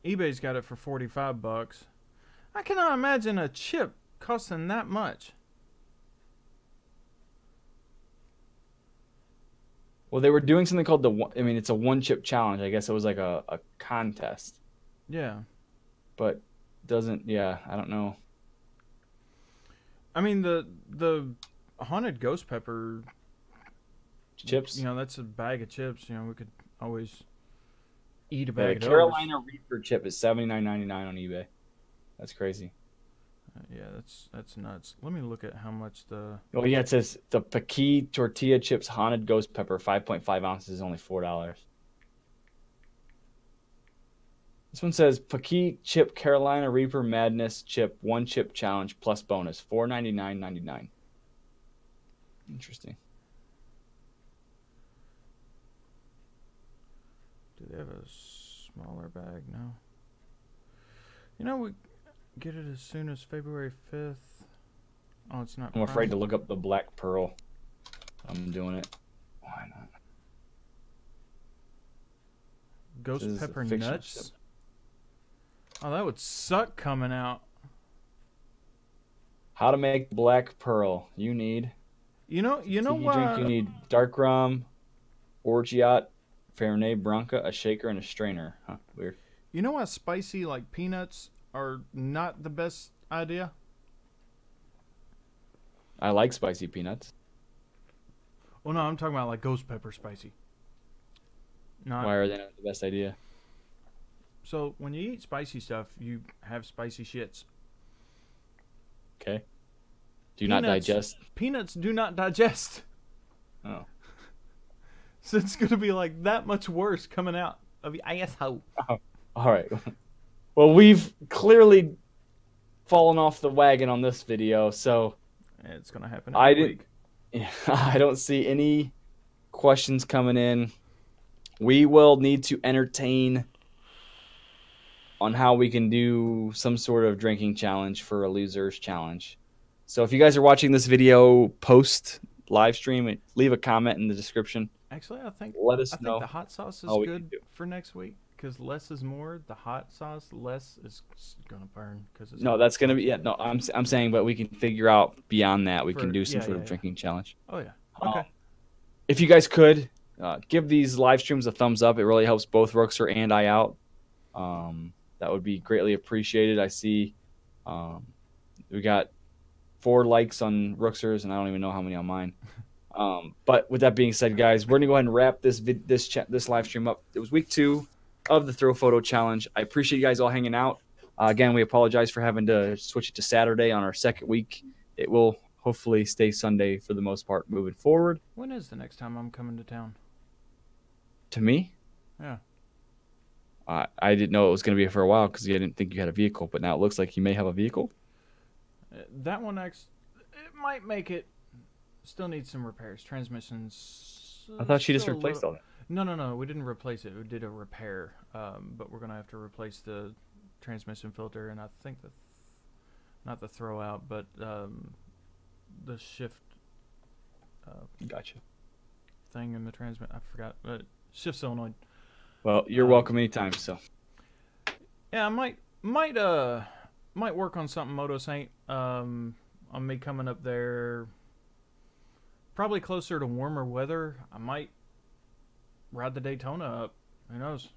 Speaker 2: eBay's got it for $45. I cannot imagine a chip costing that much.
Speaker 1: Well, they were doing something called it's a one chip challenge. I guess it was like a contest.
Speaker 2: Yeah.
Speaker 1: But I don't know.
Speaker 2: I mean, the haunted ghost pepper
Speaker 1: chips.
Speaker 2: You know, that's a bag of chips. You know, we could always eat a bag of those.
Speaker 1: Carolina Reaper chip is $79.99 on eBay. That's crazy.
Speaker 2: Yeah, that's nuts. Let me look at how much the...
Speaker 1: Oh, yeah, it says the Packy tortilla chips haunted ghost pepper 5.5 ounces is only $4. This one says Packy chip Carolina Reaper Madness chip one chip challenge plus bonus $4.99.99. Interesting.
Speaker 2: Do they have a smaller bag? No. You know, we get it as soon as February 5th. Oh, it's not.
Speaker 1: I'm afraid to look up the Black Pearl. I'm doing it. Why not?
Speaker 2: Ghost pepper nuts? Oh, that would suck coming out.
Speaker 1: How to make Black Pearl. You need...
Speaker 2: You know what?
Speaker 1: Drink, you need dark rum, orgeat, Fernet Branca, a shaker, and a strainer. Huh, weird.
Speaker 2: You know why spicy, like, peanuts are not the best idea?
Speaker 1: I like spicy peanuts.
Speaker 2: Well, no, I'm talking about, like, ghost pepper spicy.
Speaker 1: Why are they not the best idea?
Speaker 2: So when you eat spicy stuff, you have spicy shits.
Speaker 1: Okay. Do you not digest?
Speaker 2: Peanuts do not digest.
Speaker 1: Oh.
Speaker 2: So it's going to be like that much worse coming out of your asshole.
Speaker 1: Oh. All right. Well, we've clearly fallen off the wagon on this video, so
Speaker 2: it's going to happen every week.
Speaker 1: I don't see any questions coming in. We will need to entertain on how we can do some sort of drinking challenge for a loser's challenge. So if you guys are watching this video post live stream, leave a comment in the description.
Speaker 2: Actually, I think
Speaker 1: know.
Speaker 2: The hot sauce is good for next week because less is more. The hot sauce, less is gonna burn because it's
Speaker 1: no. That's gonna be I'm saying, but we can figure out beyond that. We can do some sort of drinking challenge.
Speaker 2: Oh yeah. Okay.
Speaker 1: If you guys could give these live streams a thumbs up, it really helps both Rookzer and I out. That would be greatly appreciated. I see we got 4 likes on Rookzer's, and I don't even know how many on mine. But with that being said, guys, we're gonna go ahead and wrap this live stream up. It was week 2 of the ThroPhoto challenge. I appreciate you guys all hanging out. Again, we apologize for having to switch it to Saturday on our second week. It will hopefully stay Sunday for the most part moving forward.
Speaker 2: When is the next time I'm coming to town?
Speaker 1: To me?
Speaker 2: Yeah.
Speaker 1: I didn't know it was going to be for a while because I didn't think you had a vehicle, but now it looks like you may have a vehicle.
Speaker 2: That one, it might make it. Still needs some repairs. Transmissions.
Speaker 1: I thought she just replaced all that.
Speaker 2: No. We didn't replace it. We did a repair. But we're going to have to replace the transmission filter, and I think not the throw out, but the shift.
Speaker 1: Gotcha.
Speaker 2: Thing in the transmit. I forgot. But shift solenoid.
Speaker 1: Well, you're welcome anytime. So.
Speaker 2: Yeah, I might work on something Moto Saint. On me coming up there. Probably closer to warmer weather. I might ride the Daytona up. Who knows?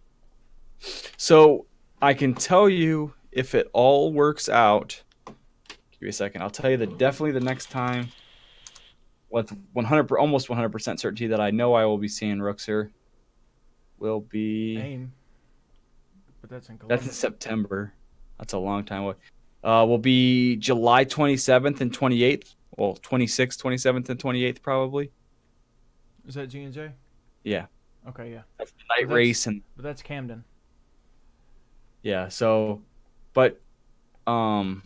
Speaker 1: So I can tell you if it all works out. Give me a second. I'll tell you that definitely the next time, with almost 100% certainty that I know I will be seeing Rookzer, will be.
Speaker 2: AIM. But that's in Columbus.
Speaker 1: That's in September. That's a long time away. Will be July 27th and 28th. Well, 26th, 27th, and 28th probably.
Speaker 2: Is that G&J?
Speaker 1: Yeah.
Speaker 2: Okay, yeah.
Speaker 1: That's the night race.
Speaker 2: But that's Camden.
Speaker 1: Yeah, so, but I'm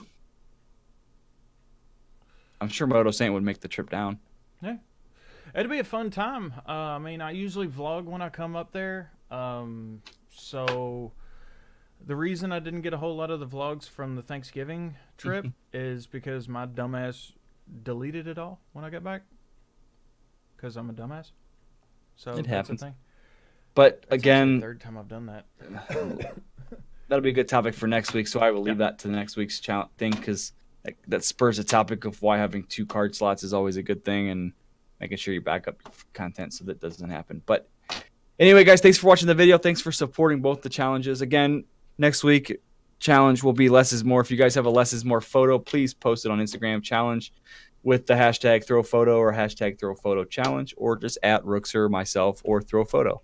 Speaker 1: sure Moto Saint would make the trip down.
Speaker 2: Yeah. It'd be a fun time. I mean, I usually vlog when I come up there. So the reason I didn't get a whole lot of the vlogs from the Thanksgiving trip is because my dumbass deleted it all when I got back. Because I'm a dumbass. So
Speaker 1: it happens.
Speaker 2: Thing.
Speaker 1: But
Speaker 2: that's
Speaker 1: again,
Speaker 2: the third time I've done that.
Speaker 1: That'll be a good topic for next week. So I will leave that to the next week's thing because that spurs a topic of why having 2 card slots is always a good thing and making sure you back up content so that doesn't happen. But anyway, guys, thanks for watching the video. Thanks for supporting both the challenges. Again, next week challenge will be less is more. If you guys have a less is more photo, please post it on Instagram challenge with the hashtag ThroPhoto or hashtag ThroPhoto challenge, or just at Rookzer, myself, or ThroPhoto.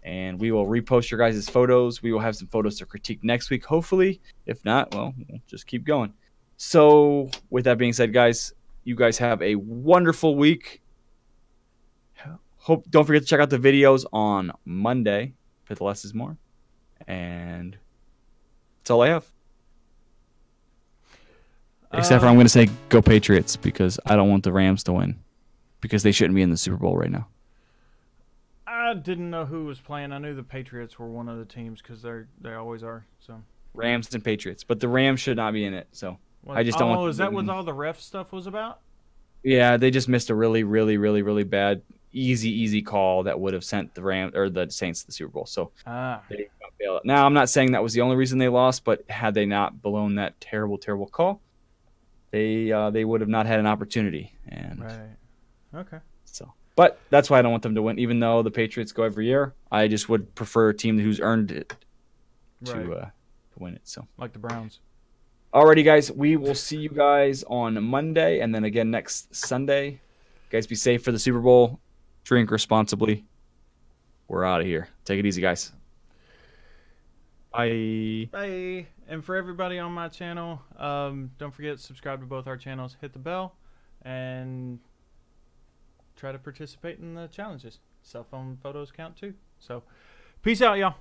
Speaker 1: And we will repost your guys' photos. We will have some photos to critique next week, hopefully. If not, well, we'll just keep going. So with that being said, guys, you guys have a wonderful week. Don't forget to check out the videos on Monday for the less is more. And that's all I have. Except for I'm going to say go Patriots because I don't want the Rams to win because they shouldn't be in the Super Bowl right now.
Speaker 2: I didn't know who was playing. I knew the Patriots were one of the teams because they always are. So
Speaker 1: Rams and Patriots, but the Rams should not be in it. So
Speaker 2: well,
Speaker 1: I just don't want.
Speaker 2: Oh, is that what all the ref stuff was about?
Speaker 1: Yeah, they just missed a really, really, really, really bad, easy call that would have sent the Rams or the Saints to the Super Bowl. So they bail out. Now I'm not saying that was the only reason they lost, but had they not blown that terrible call, they would have not had an opportunity. And
Speaker 2: right. Okay.
Speaker 1: So, but that's why I don't want them to win. Even though the Patriots go every year, I just would prefer a team who's earned it to win it. So,
Speaker 2: like the Browns.
Speaker 1: Alrighty, guys. We will see you guys on Monday, and then again next Sunday. Guys, be safe for the Super Bowl. Drink responsibly. We're out of here. Take it easy, guys. Bye.
Speaker 2: Bye. And for everybody on my channel, don't forget to subscribe to both our channels, hit the bell, and try to participate in the challenges. Cell phone photos count too. So, peace out, y'all.